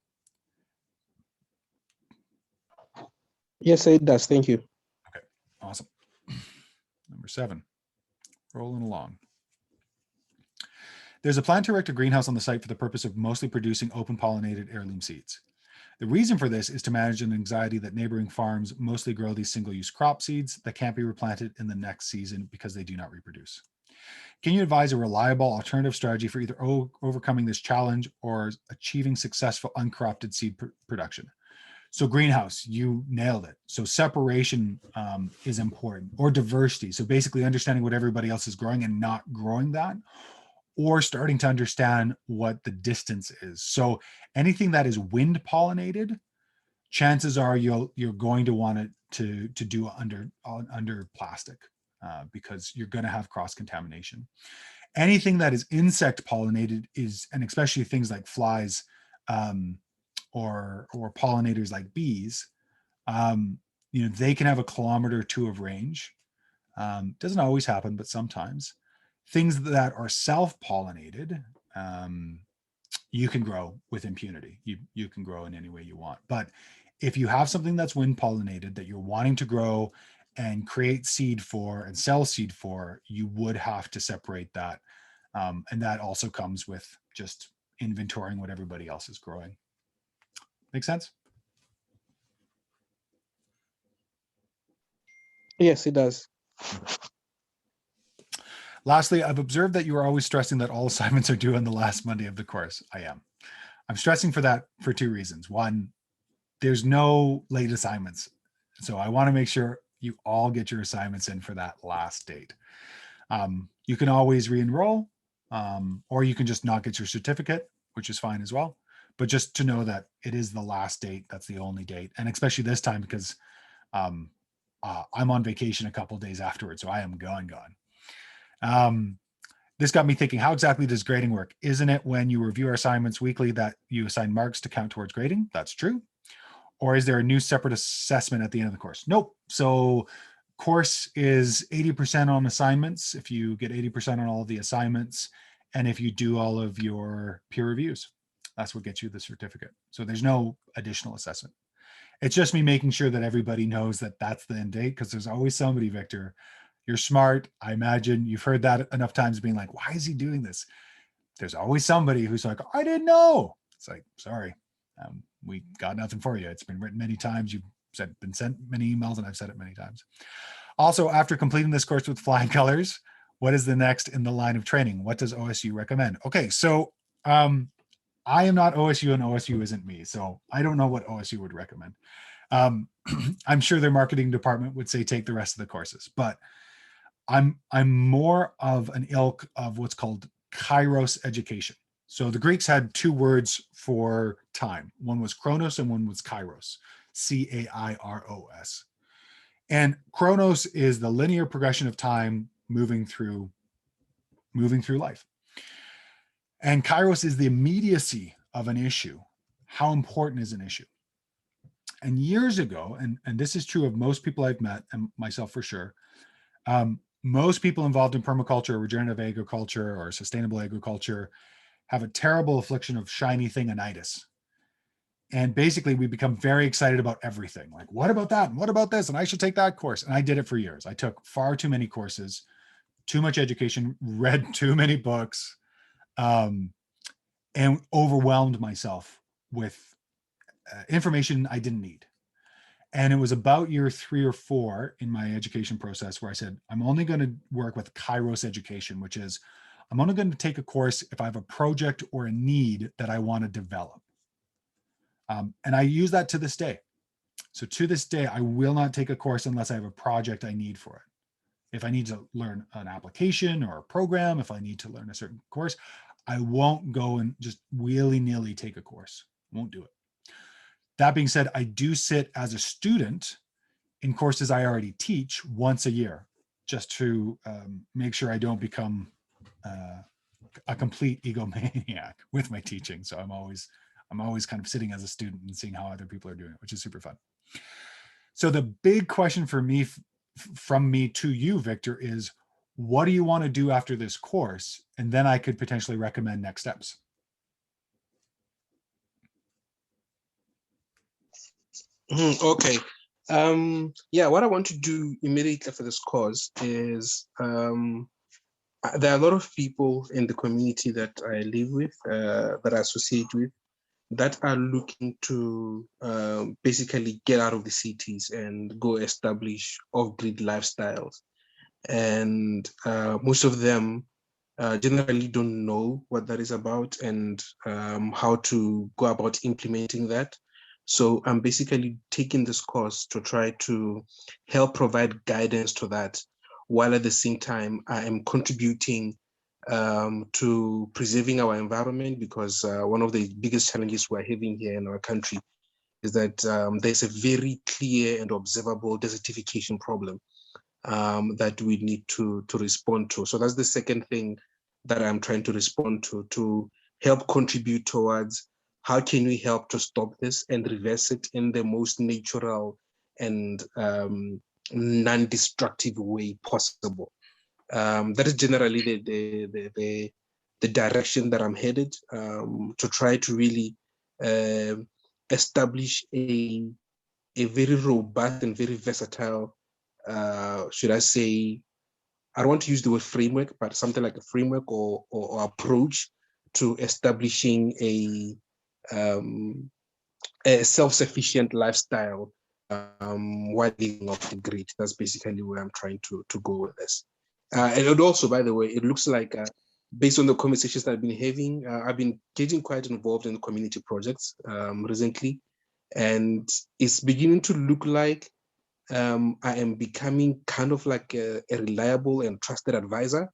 Yes, it does. Thank you. Okay, awesome. Number 7, rolling along. There's a plan to erect a greenhouse on the site for the purpose of mostly producing open pollinated heirloom seeds. The reason for this is to manage an anxiety that neighboring farms mostly grow these single-use crop seeds that can't be replanted in the next season because they do not reproduce. Can you advise a reliable alternative strategy for either overcoming this challenge or achieving successful uncorrupted seed production? So greenhouse, you nailed it. So separation is important, or diversity. So basically understanding what everybody else is growing and not growing that, or starting to understand what the distance is. So anything that is wind pollinated, chances are you're going to want it to do under plastic because you're going to have cross contamination. Anything that is insect pollinated is, and especially things like flies or pollinators like bees, they can have 1 kilometer or 2 of range. Doesn't always happen, but sometimes. Things that are self-pollinated, you can grow with impunity. You can grow in any way you want. But if you have something that's wind pollinated that you're wanting to grow and create seed for and sell seed for, you would have to separate that. And that also comes with just inventorying what everybody else is growing. Make sense? Yes, it does. Lastly, I've observed that you are always stressing that all assignments are due on the last Monday of the course. I am. I'm stressing for that for 2 reasons. One, there's no late assignments. So I want to make sure you all get your assignments in for that last date. You can always re-enroll, or you can just not get your certificate, which is fine as well. But just to know that it is the last date, that's the only date. And especially this time because I'm on vacation a couple days afterwards, so I am gone. This got me thinking, how exactly does grading work? Isn't it when you review our assignments weekly that you assign marks to count towards grading? That's true. Or is there a new separate assessment at the end of the course? Nope. So course is 80% on assignments if you get 80% on all of the assignments, and if you do all of your peer reviews. That's what gets you the certificate. So there's no additional assessment. It's just me making sure that everybody knows that that's the end date, because there's always somebody, Victor, you're smart. I imagine you've heard that enough times being like, why is he doing this? There's always somebody who's like, I didn't know. It's like, sorry, we got nothing for you. It's been written many times. You've been sent many emails, and I've said it many times. Also, after completing this course with flying colors, what is the next in the line of training? What does OSU recommend? Okay, so I am not OSU, and OSU isn't me, so I don't know what OSU would recommend. I'm sure their marketing department would say take the rest of the courses, but I'm more of an ilk of what's called kairos education. So the Greeks had 2 words for time. One was chronos and one was kairos, Cairos. And chronos is the linear progression of time moving through life. And kairos is the immediacy of an issue. How important is an issue? And years ago, and this is true of most people I've met, and myself for sure, most people involved in permaculture, regenerative agriculture, or sustainable agriculture have a terrible affliction of shiny thing-initis. And basically, we become very excited about everything. Like, what about that? And what about this? And I should take that course. And I did it for years. I took far too many courses, too much education, read too many books, and overwhelmed myself with information I didn't need. And it was about year 3 or 4 in my education process where I said, I'm only going to work with Kairos education, which is I'm only going to take a course if I have a project or a need that I want to develop. And I use that to this day. So to this day, I will not take a course unless I have a project I need for it. If I need to learn an application or a program, if I need to learn a certain course, I won't go and just willy-nilly take a course. Won't do it. That being said, I do sit as a student in courses I already teach once a year, just to make sure I don't become a complete egomaniac with my teaching. So I'm always kind of sitting as a student and seeing how other people are doing it, which is super fun. So the big question for me, from me to you, Victor, is what do you want to do after this course? And then I could potentially recommend next steps. Okay. Yeah, what I want to do immediately after this course is there are a lot of people in the community that I live with, that I associate with, that are looking to basically get out of the cities and go establish off-grid lifestyles. And most of them generally don't know what that is about and how to go about implementing that. So I'm basically taking this course to try to help provide guidance to that, while at the same time I am contributing to preserving our environment, because one of the biggest challenges we're having here in our country is that there's a very clear and observable desertification problem that we need to respond to. So that's the second thing that I'm trying to respond to help contribute towards how can we help to stop this and reverse it in the most natural and non-destructive way possible. That is generally the direction that I'm headed, to try to really establish a very robust and very versatile, should I say, I don't want to use the word framework, but something like a framework or approach to establishing a self-sufficient lifestyle while living off the grid. That's basically where I'm trying to go with this. And also, by the way, it looks like based on the conversations that I've been having, I've been getting quite involved in community projects recently, and it's beginning to look like I am becoming kind of like a reliable and trusted advisor.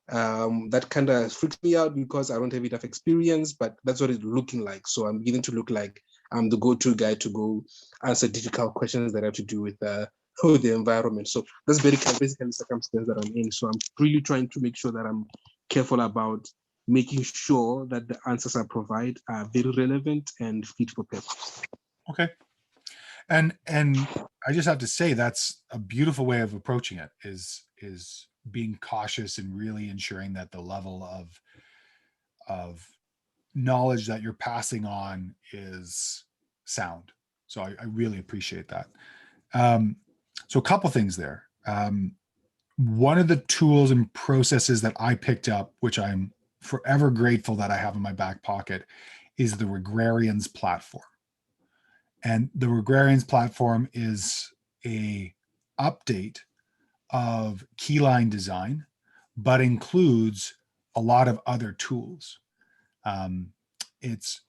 That kind of freaks me out because I don't have enough experience, but that's what it's looking like. So I'm beginning to look like I'm the go-to guy to go answer difficult questions that have to do with the environment. So that's basically the circumstance that I'm in. So I'm really trying to make sure that I'm careful about making sure that the answers I provide are very relevant and fit for purpose. Okay. And I just have to say that's a beautiful way of approaching it, is being cautious and really ensuring that the level of knowledge that you're passing on is sound. So I really appreciate that. So a couple things there. One of the tools and processes that I picked up, which I'm forever grateful that I have in my back pocket, is the Regrarians platform. And the Regrarians platform is a update of keyline design, but includes a lot of other tools. It's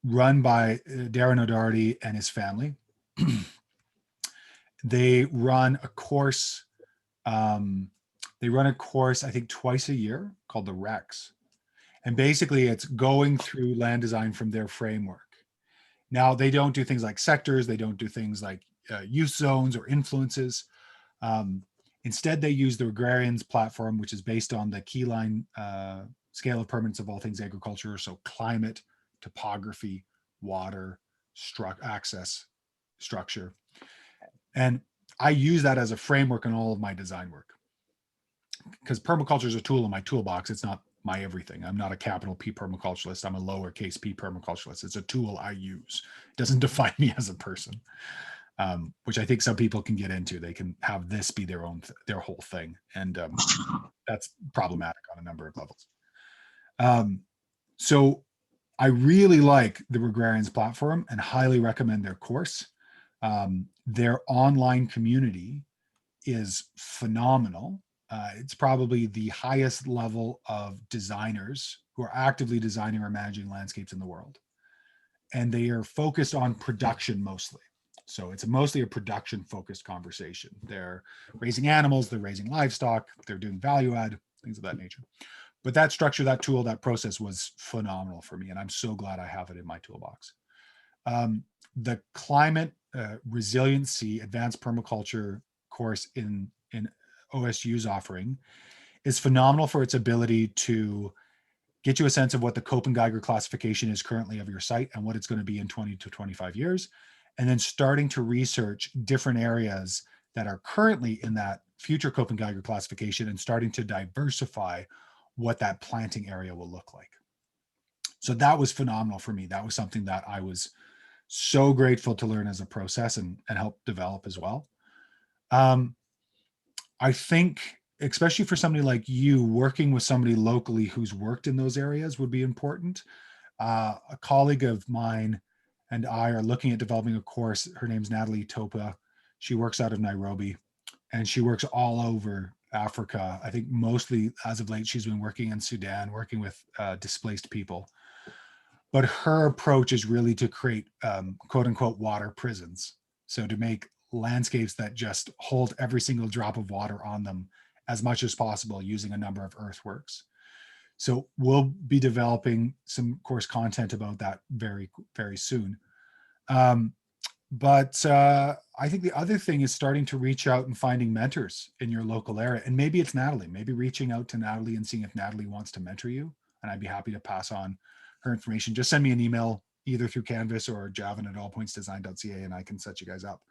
run by Darren O'Doherty and his family. They run a course. I think twice a year, called the Rex. And basically it's going through land design from their framework. Now, they don't do things like sectors. They don't do things like use zones or influences. Instead, they use the Regrarians platform, which is based on the keyline scale of permanence of all things agriculture. So climate, topography, water, access, structure. And I use that as a framework in all of my design work, because permaculture is a tool in my toolbox. It's not my everything. I'm not a capital P permaculturalist. I'm a lowercase p permaculturalist. It's a tool I use. It doesn't define me as a person, which I think some people can get into. They can have this be their whole thing. And that's problematic on a number of levels. So I really like the Agrarians platform and highly recommend their course. Their online community is phenomenal. It's probably the highest level of designers who are actively designing or managing landscapes in the world. And they are focused on production mostly. So it's mostly a production focused conversation. They're raising animals, they're raising livestock, they're doing value add, things of that nature. But that structure, that tool, that process was phenomenal for me. And I'm so glad I have it in my toolbox. The climate resiliency advanced permaculture course in OSU's offering is phenomenal for its ability to get you a sense of what the Copenhagen classification is currently of your site and what it's going to be in 20 to 25 years. And then starting to research different areas that are currently in that future Copenhagen classification and starting to diversify what that planting area will look like. So that was phenomenal for me. That was something that I was so grateful to learn as a process and help develop as well. I think, especially for somebody like you, working with somebody locally who's worked in those areas would be important. A colleague of mine and I are looking at developing a course. Her name's Natalie Topa. She works out of Nairobi and she works all over Africa. I think mostly as of late, she's been working in Sudan, working with displaced people. But her approach is really to create quote unquote water prisons. So to make landscapes that just hold every single drop of water on them as much as possible using a number of earthworks. So we'll be developing some course content about that very, very soon. But I think the other thing is starting to reach out and finding mentors in your local area. And maybe it's Natalie, maybe reaching out to Natalie and seeing if Natalie wants to mentor you. And I'd be happy to pass on her information. Just send me an email either through Canvas or javin@allpointsdesign.ca and I can set you guys up.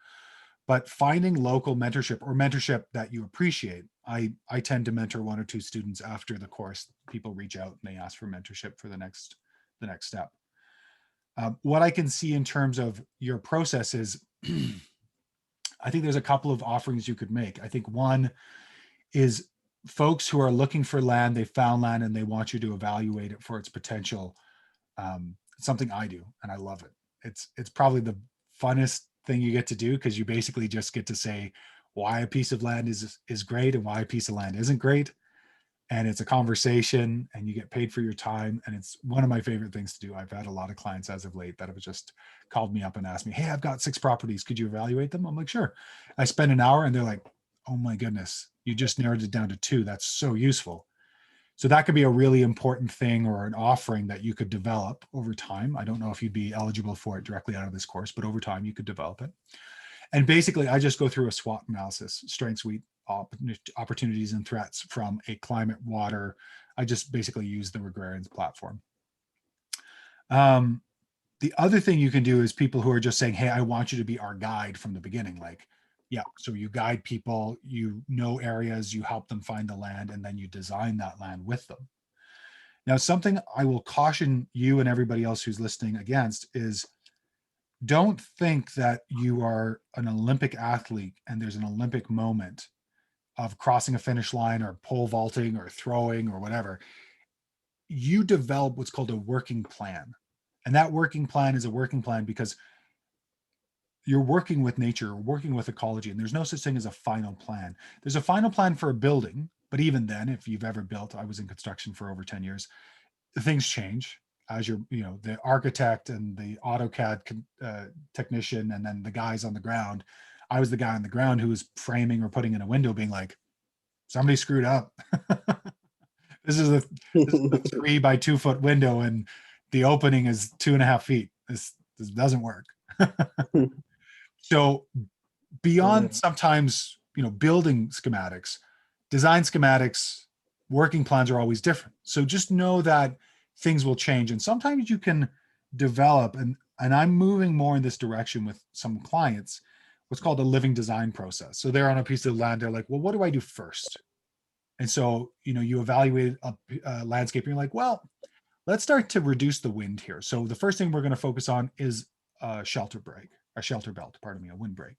But finding local mentorship or mentorship that you appreciate. I tend to mentor one or two students after the course. People reach out and they ask for mentorship for the next step. What I can see in terms of your process is, I think there's a couple of offerings you could make. I think one is folks who are looking for land, they found land and they want you to evaluate it for its potential. Something I do, and I love it. It's probably the funnest thing you get to do because you basically just get to say why a piece of land is great and why a piece of land isn't great. And it's a conversation and you get paid for your time. And it's one of my favorite things to do. I've had a lot of clients as of late that have just called me up and asked me, hey, I've got 6 properties. Could you evaluate them? I'm like, sure. I spend an hour and they're like, oh my goodness, you just narrowed it down to 2. That's so useful. So that could be a really important thing or an offering that you could develop over time. I don't know if you'd be eligible for it directly out of this course, but over time you could develop it. And basically, I just go through a SWOT analysis, strengths, weak opportunities, and threats from a climate, water. I just basically use the Agrarians platform. The other thing you can do is people who are just saying, hey, I want you to be our guide from the beginning. Like, yeah, so you guide people, you know areas, you help them find the land, and then you design that land with them. Now, something I will caution you and everybody else who's listening against is don't think that you are an Olympic athlete and there's an Olympic moment of crossing a finish line or pole vaulting or throwing or whatever. You develop what's called a working plan. And that working plan is a working plan because you're working with nature, working with ecology, and there's no such thing as a final plan. There's a final plan for a building, but even then, if you've ever built, I was in construction for over 10 years, things change as you're, the architect and the AutoCAD technician, and then the guys on the ground. I was the guy on the ground who was framing or putting in a window being like, somebody screwed up. This is a 3 by 2 foot window and the opening is 2.5 feet. This doesn't work. So beyond sometimes, building schematics, design schematics, working plans are always different. So just know that things will change. And sometimes you can develop, and I'm moving more in this direction with some clients, what's called a living design process. So they're on a piece of land. They're like, well, what do I do first? And so, you evaluate a landscape and you're like, well, let's start to reduce the wind here. So the first thing we're going to focus on is a shelter belt, a windbreak.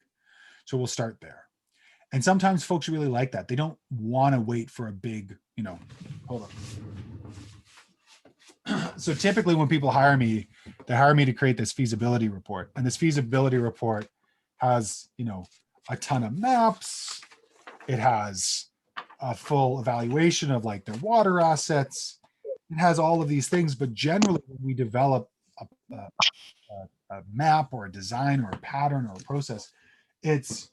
So we'll start there. And sometimes folks really like that. They don't want to wait for a big, hold on. So typically when people hire me, they hire me to create this feasibility report. And this feasibility report has, you know, a ton of maps. It has a full evaluation of like their water assets. It has all of these things, but generally when we develop a map or a design or a pattern or a process, it's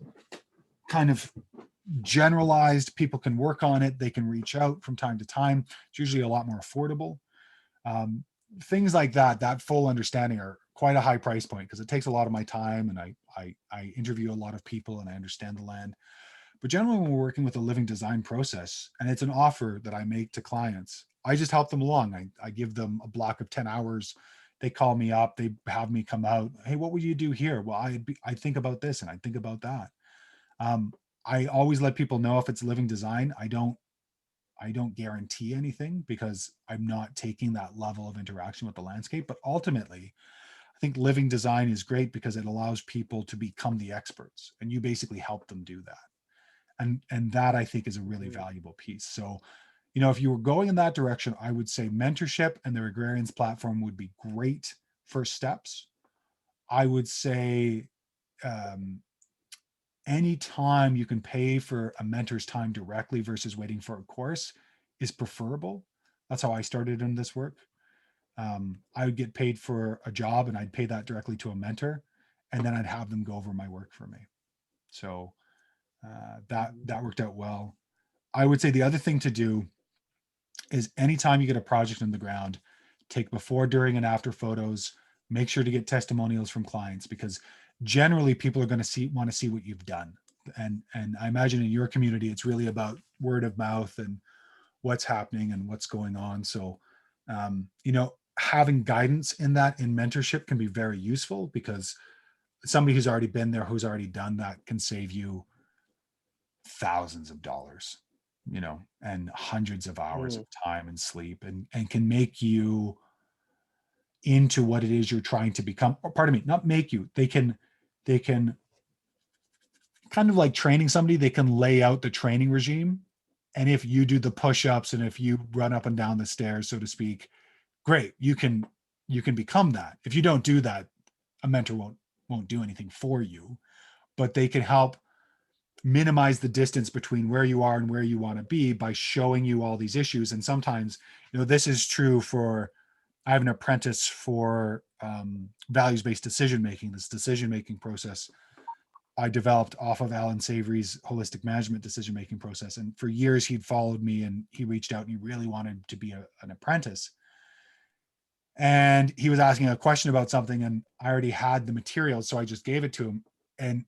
kind of generalized. People can work on it. They can reach out from time to time. It's usually a lot more affordable. Things like that, that full understanding are quite a high price point because it takes a lot of my time, and I interview a lot of people and I understand the land. But generally when we're working with a living design process and it's an offer that I make to clients, I just help them along. I give them a block of 10 hours. They call me up, they have me come out. Hey, what would you do here? Well, I think about this and I think about that. I always let people know if it's living design. I don't guarantee anything because I'm not taking that level of interaction with the landscape. But ultimately, I think living design is great because it allows people to become the experts, and you basically help them do that. And that I think is a really valuable piece. So, you know, if you were going in that direction, I would say mentorship and the Agrarians platform would be great first steps. I would say anytime you can pay for a mentor's time directly versus waiting for a course is preferable. That's how I started in this work. I would get paid for a job and I'd pay that directly to a mentor, and then I'd have them go over my work for me. So that worked out well. I would say the other thing to do is anytime you get a project in the ground, take before, during, and after photos. Make sure to get testimonials from clients because generally people are going to want to see what you've done. And I imagine in your community, it's really about word of mouth and what's happening and what's going on. So, you know, having guidance in that in mentorship can be very useful because somebody who's already been there, who's already done that, can save you thousands of dollars, you know, and hundreds of hours of time and sleep, and can make you into what it is you're trying to become. Or pardon me, not make you. They can kind of like training somebody, they can lay out the training regime. And if you do the push-ups and if you run up and down the stairs, so to speak, great, you can become that. If you don't do that, a mentor won't do anything for you, but they can help minimize the distance between where you are and where you want to be by showing you all these issues. And sometimes, you know, this is true for, I have an apprentice for values-based decision-making. This decision-making process I developed off of Alan Savory's holistic management decision-making process. And for years he'd followed me and he reached out and he really wanted to be an apprentice. And he was asking a question about something and I already had the material. So I just gave it to him. And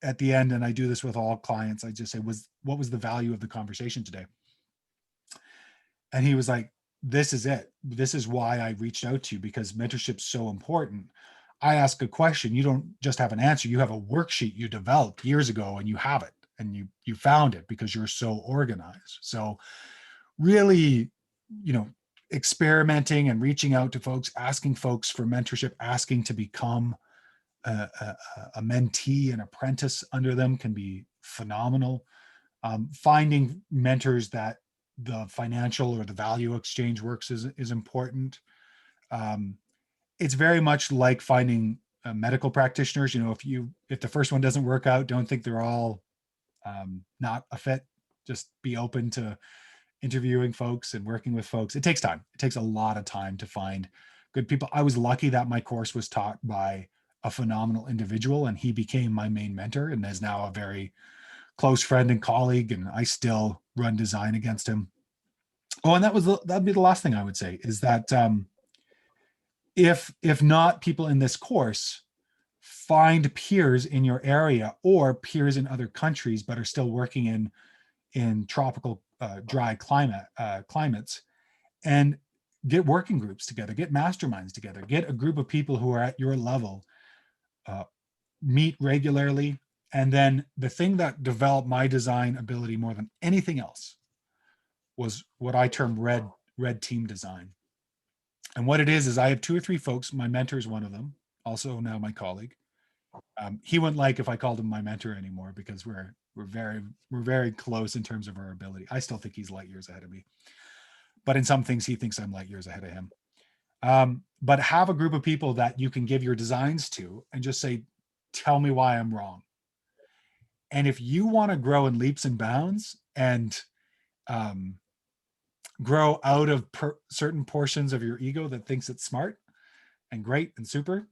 at the end, and I do this with all clients, I just say, what was the value of the conversation today? And he was like, this is it. This is why I reached out to you, because mentorship's so important. I ask a question, you don't just have an answer. You have a worksheet you developed years ago and you have it and you found it because you're so organized. So really, you know, experimenting and reaching out to folks, asking folks for mentorship, asking to become a mentee, an apprentice under them can be phenomenal. Finding mentors that the financial or the value exchange works is important. It's very much like finding medical practitioners. You know, if the first one doesn't work out, don't think they're all not a fit. Just be open to interviewing folks and working with folks. It takes time. It takes a lot of time to find good people. I was lucky that my course was taught by a phenomenal individual and he became my main mentor and is now a very close friend and colleague, and I still run design against him. Oh, and that'd be the last thing I would say is that if not people in this course, find peers in your area or peers in other countries but are still working in tropical dry climates, and get working groups together, get masterminds together, get a group of people who are at your level, meet regularly. And then the thing that developed my design ability more than anything else was what I term red team design. And what it is I have 2 or 3 folks. My mentor is one of them, also now my colleague. He wouldn't like if I called him my mentor anymore because we're very close in terms of our ability. I still think he's light years ahead of me, but in some things he thinks I'm light years ahead of him. But have a group of people that you can give your designs to and just say, tell me why I'm wrong. And if you want to grow in leaps and bounds and grow out of certain portions of your ego that thinks it's smart and great and super,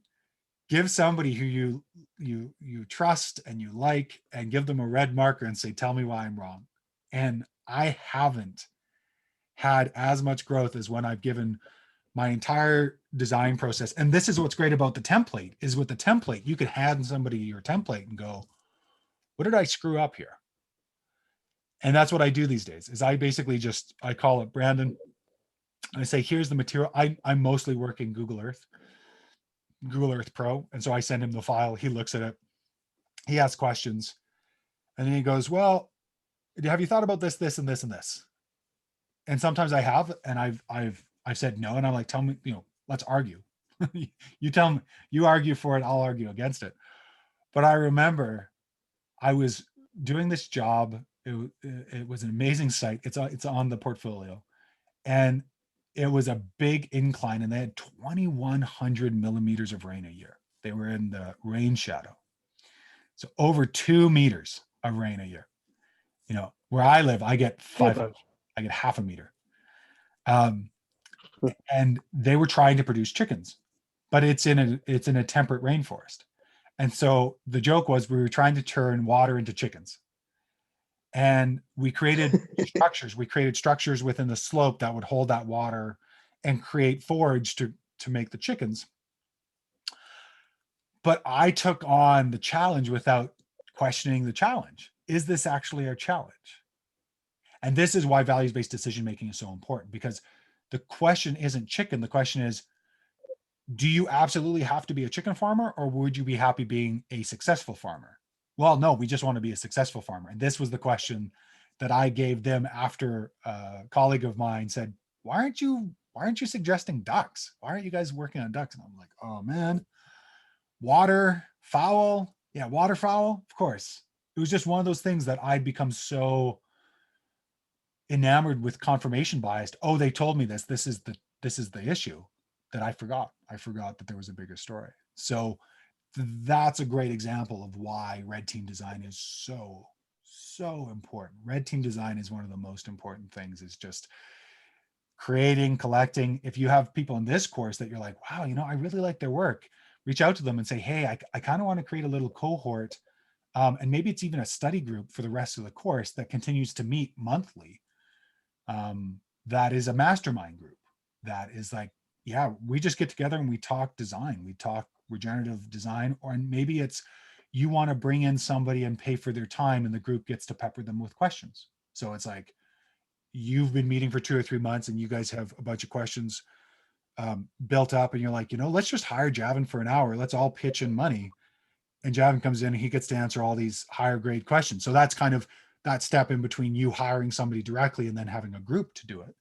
give somebody who you trust and you like, and give them a red marker and say, tell me why I'm wrong. And I haven't had as much growth as when I've given my entire design process. And this is what's great about the template, is with the template, you could hand somebody your template and go, what did I screw up here? And that's what I do these days, is I basically just, I call it Brandon. I say, here's the material. I'm mostly working Google Earth Pro. And so I send him the file. He looks at it. He asks questions. And then he goes, well, have you thought about this, this, and this, and this? And sometimes I have, and I've said no. And I'm like, tell me, let's argue. You tell me, you argue for it, I'll argue against it. But I remember I was doing this job. It was an amazing site. It's on the portfolio. And it was a big incline, and they had 2,100 millimeters of rain a year. They were in the rain shadow. So over 2 meters of rain a year. Where I live, I get 500. I get half a meter. And they were trying to produce chickens, but it's in a temperate rainforest. And so the joke was, we were trying to turn water into chickens. And we created structures. We created structures within the slope that would hold that water and create forage to make the chickens. But I took on the challenge without questioning the challenge. Is this actually a challenge? And this is why values-based decision-making is so important, because the question isn't chicken. The question is, do you absolutely have to be a chicken farmer, or would you be happy being a successful farmer? Well, no, we just want to be a successful farmer. And this was the question that I gave them after a colleague of mine said, why aren't you suggesting ducks? Why aren't you guys working on ducks? And I'm like, oh man, waterfowl. Yeah, waterfowl, of course. It was just one of those things that I'd become so enamored with confirmation bias. Oh, they told me this. This is the issue, that I forgot that there was a bigger story. So that's a great example of why red team design is so important. Red team design is one of the most important things, is just creating, collecting. If you have people in this course that you're like, wow, I really like their work, reach out to them and say, hey, I kind of want to create a little cohort. And maybe it's even a study group for the rest of the course that continues to meet monthly. That is a mastermind group. That is like, yeah, we just get together and we talk design. We talk regenerative design. Or maybe it's, you want to bring in somebody and pay for their time, and the group gets to pepper them with questions. So it's like, you've been meeting for 2 or 3 months and you guys have a bunch of questions built up, and you're like, let's just hire Javin for an hour. Let's all pitch in money. And Javin comes in and he gets to answer all these higher grade questions. So that's kind of that step in between you hiring somebody directly and then having a group to do it.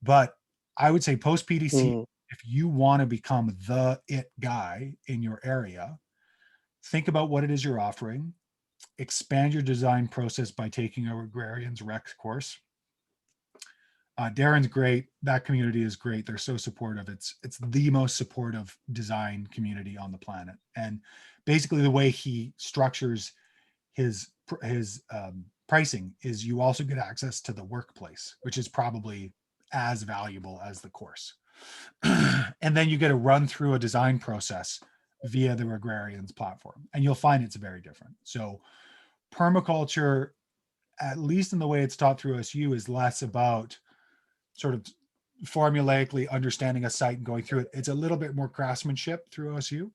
But I would say post PDC, if you want to become the it guy in your area, think about what it is you're offering, expand your design process by taking a Agrarians Rex course. Darren's great. That community is great. They're so supportive. It's the most supportive design community on the planet. And basically the way he structures his pricing is, you also get access to the workplace, which is probably as valuable as the course. And then you get to run through a design process via the Agrarians platform, and you'll find it's very different. So permaculture, at least in the way it's taught through OSU, is less about sort of formulaically understanding a site and going through it. It's a little bit more craftsmanship through OSU.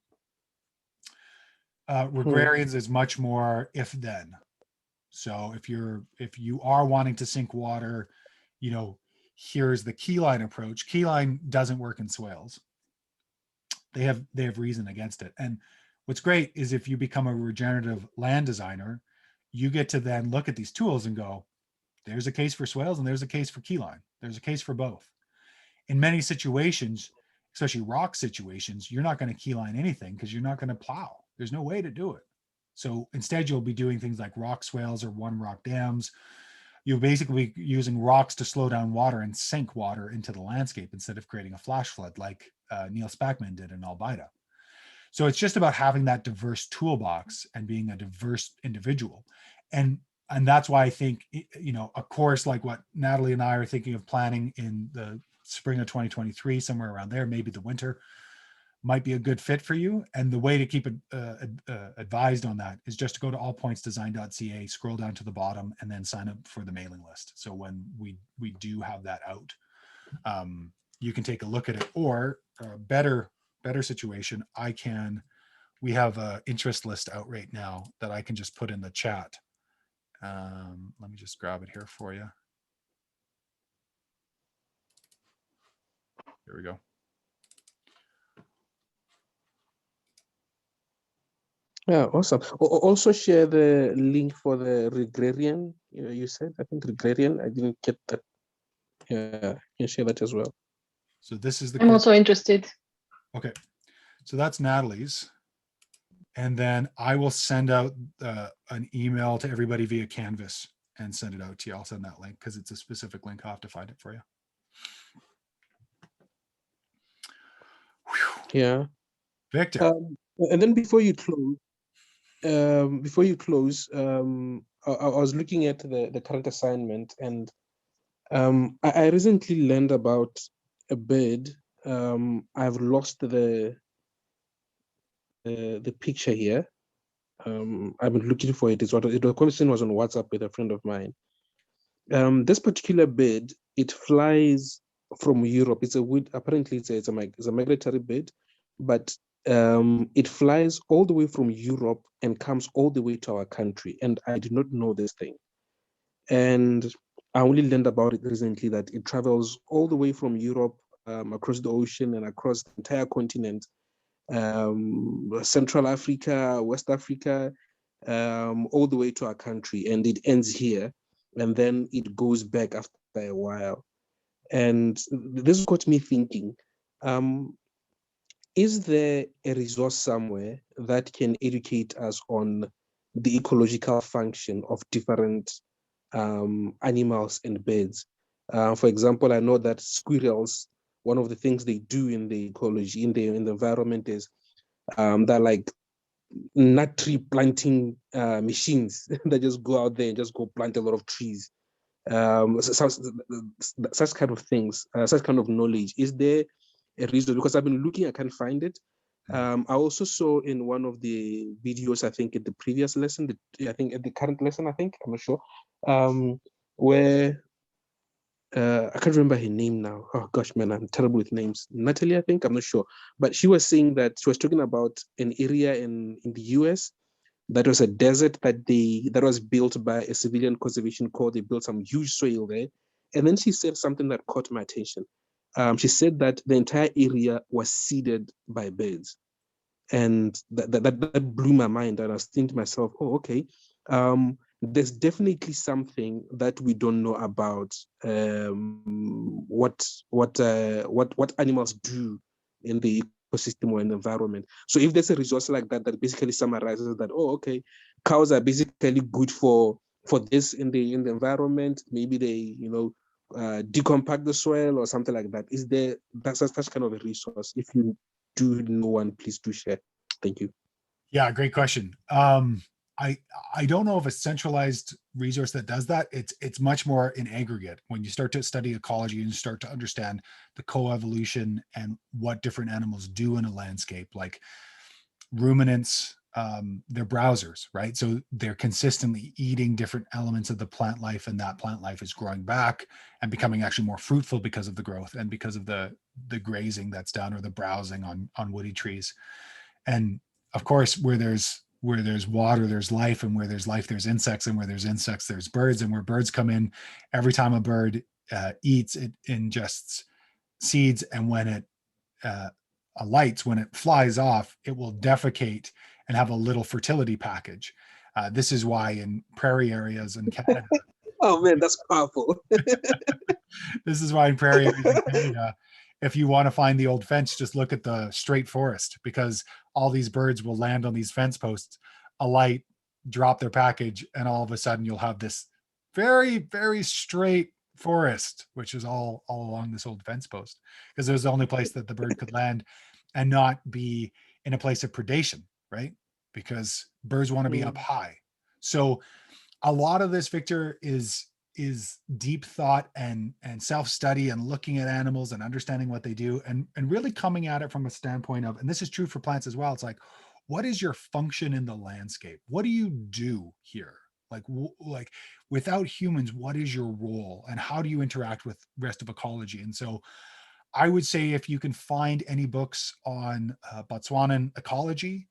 Agrarians is much more if then. So if you are wanting to sink water, here's the keyline approach. Keyline doesn't work in Swales. They have reason against it. And what's great is, if you become a regenerative land designer, you get to then look at these tools and go, there's a case for Swales and there's a case for keyline. There's a case for both. In many situations, especially rock situations, you're not going to keyline anything because you're not going to plow. There's no way to do it. So instead, you'll be doing things like rock swales or one rock dams. you're basically using rocks to slow down water and sink water into the landscape instead of creating a flash flood like Neil Spackman did in Albeida. So it's just about having that diverse toolbox and being a diverse individual. And that's why I think, you know, a course like what Natalie and I are thinking of planning in the spring of 2023, somewhere around there, maybe the winter, might be a good fit for you. And the way to keep advised on that is just to go to allpointsdesign.ca, scroll down to the bottom, and then sign up for the mailing list. So when we do have that out, you can take a look at it. Or better situation, we have an interest list out right now that I can just put in the chat. Let me just grab it here for you. Here we go. Yeah, awesome. Also share the link for the Regrarian. You said, I think Regrarian. I didn't get that. Yeah, you share that as well. So this is the. I'm also interested. Okay, so that's Natalie's. And then I will send out an email to everybody via Canvas and send it out to you. I'll send that link because it's a specific link. I'll have to find it for you. Whew. Yeah. Victor. And then before you close, I was looking at the current assignment, and I recently learned about a bird. I've lost the picture here. I've been looking for it. The conversation was on WhatsApp with a friend of mine. This particular bird, it flies from Europe. Apparently it's a migratory bird, but it flies all the way from Europe and comes all the way to our country. And I did not know this thing. And I only learned about it recently, that it travels all the way from Europe, across the ocean and across the entire continent, Central Africa, West Africa, all the way to our country. And it ends here. And then it goes back after a while. And this got me thinking, is there a resource somewhere that can educate us on the ecological function of different animals and birds? For example, I know that squirrels, one of the things they do in the ecology, in the environment, is they're like nut tree planting machines that just go out there and just go plant a lot of trees. Such kind of things, such kind of knowledge. Is there a reason? Because I've been looking, I can't find it. I also saw in one of the videos, I think at the previous lesson, I think at the current lesson, I'm not sure, where I can't remember her name now. Oh gosh, man, I'm terrible with names. Natalie, I think, I'm not sure. But she was saying that she was talking about an area in the US that was a desert that was built by a civilian conservation corps. They built some huge soil there. And then she said something that caught my attention. She said that the entire area was seeded by birds. And that blew my mind. And I was thinking to myself, oh, okay. There's definitely something that we don't know about what animals do in the ecosystem or in the environment. So if there's a resource like that basically summarizes that, oh, okay, cows are basically good for this in the environment. Maybe they, decompact the soil or something like that. Is there such kind of a resource? If you do know one, please do share. Thank you. Yeah, great question. I don't know of a centralized resource that does that. It's much more in aggregate. When you start to study ecology and start to understand the coevolution and what different animals do in a landscape, like ruminants, they're browsers, right? So they're consistently eating different elements of the plant life, and that plant life is growing back and becoming actually more fruitful because of the growth and because of the grazing that's done, or the browsing on woody trees. And of course, where there's water, there's life, and where there's life, there's insects, and where there's insects, there's birds. And where birds come in, every time a bird eats, it ingests seeds, and when it alights, when it flies off, it will defecate and have a little fertility package. This is why in prairie areas in Canada. Oh man, that's powerful. This is why in prairie areas in Canada, if you want to find the old fence, just look at the straight forest, because all these birds will land on these fence posts, alight, drop their package, and all of a sudden you'll have this very, very straight forest, which is all along this old fence post, because it was the only place that the bird could land and not be in a place of predation, right? Because birds want to be up high. So a lot of this, Victor, is deep thought and self-study and looking at animals and understanding what they do, and really coming at it from a standpoint of, and this is true for plants as well, it's like, what is your function in the landscape? What do you do here? Like without humans, what is your role and how do you interact with rest of ecology? And so I would say, if you can find any books on Botswanan ecology,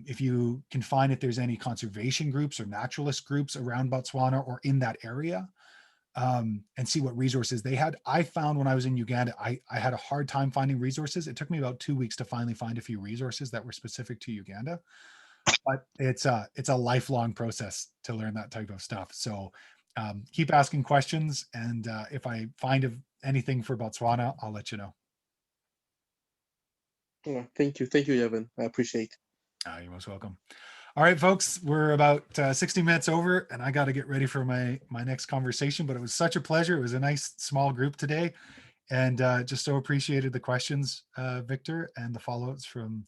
if you can find if there's any conservation groups or naturalist groups around Botswana or in that area, and see what resources they had. I found when I was in Uganda, I had a hard time finding resources. It took me about 2 weeks to finally find a few resources that were specific to Uganda. But it's a lifelong process to learn that type of stuff. So keep asking questions, and if I find anything for Botswana, I'll let you know. Yeah, thank you, Yevon. I appreciate. You're most welcome. All right, folks, we're about 60 minutes over, and I got to get ready for my next conversation. But it was such a pleasure. It was a nice small group today, and just so appreciated the questions, Victor, and the follow-ups from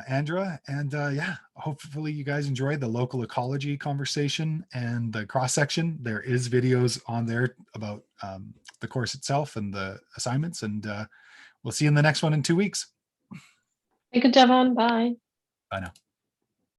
Andra. And yeah, hopefully you guys enjoyed the local ecology conversation and the cross section. There is videos on there about the course itself and the assignments, and we'll see you in the next one in 2 weeks. Thank you, Javon. Bye. Bye now.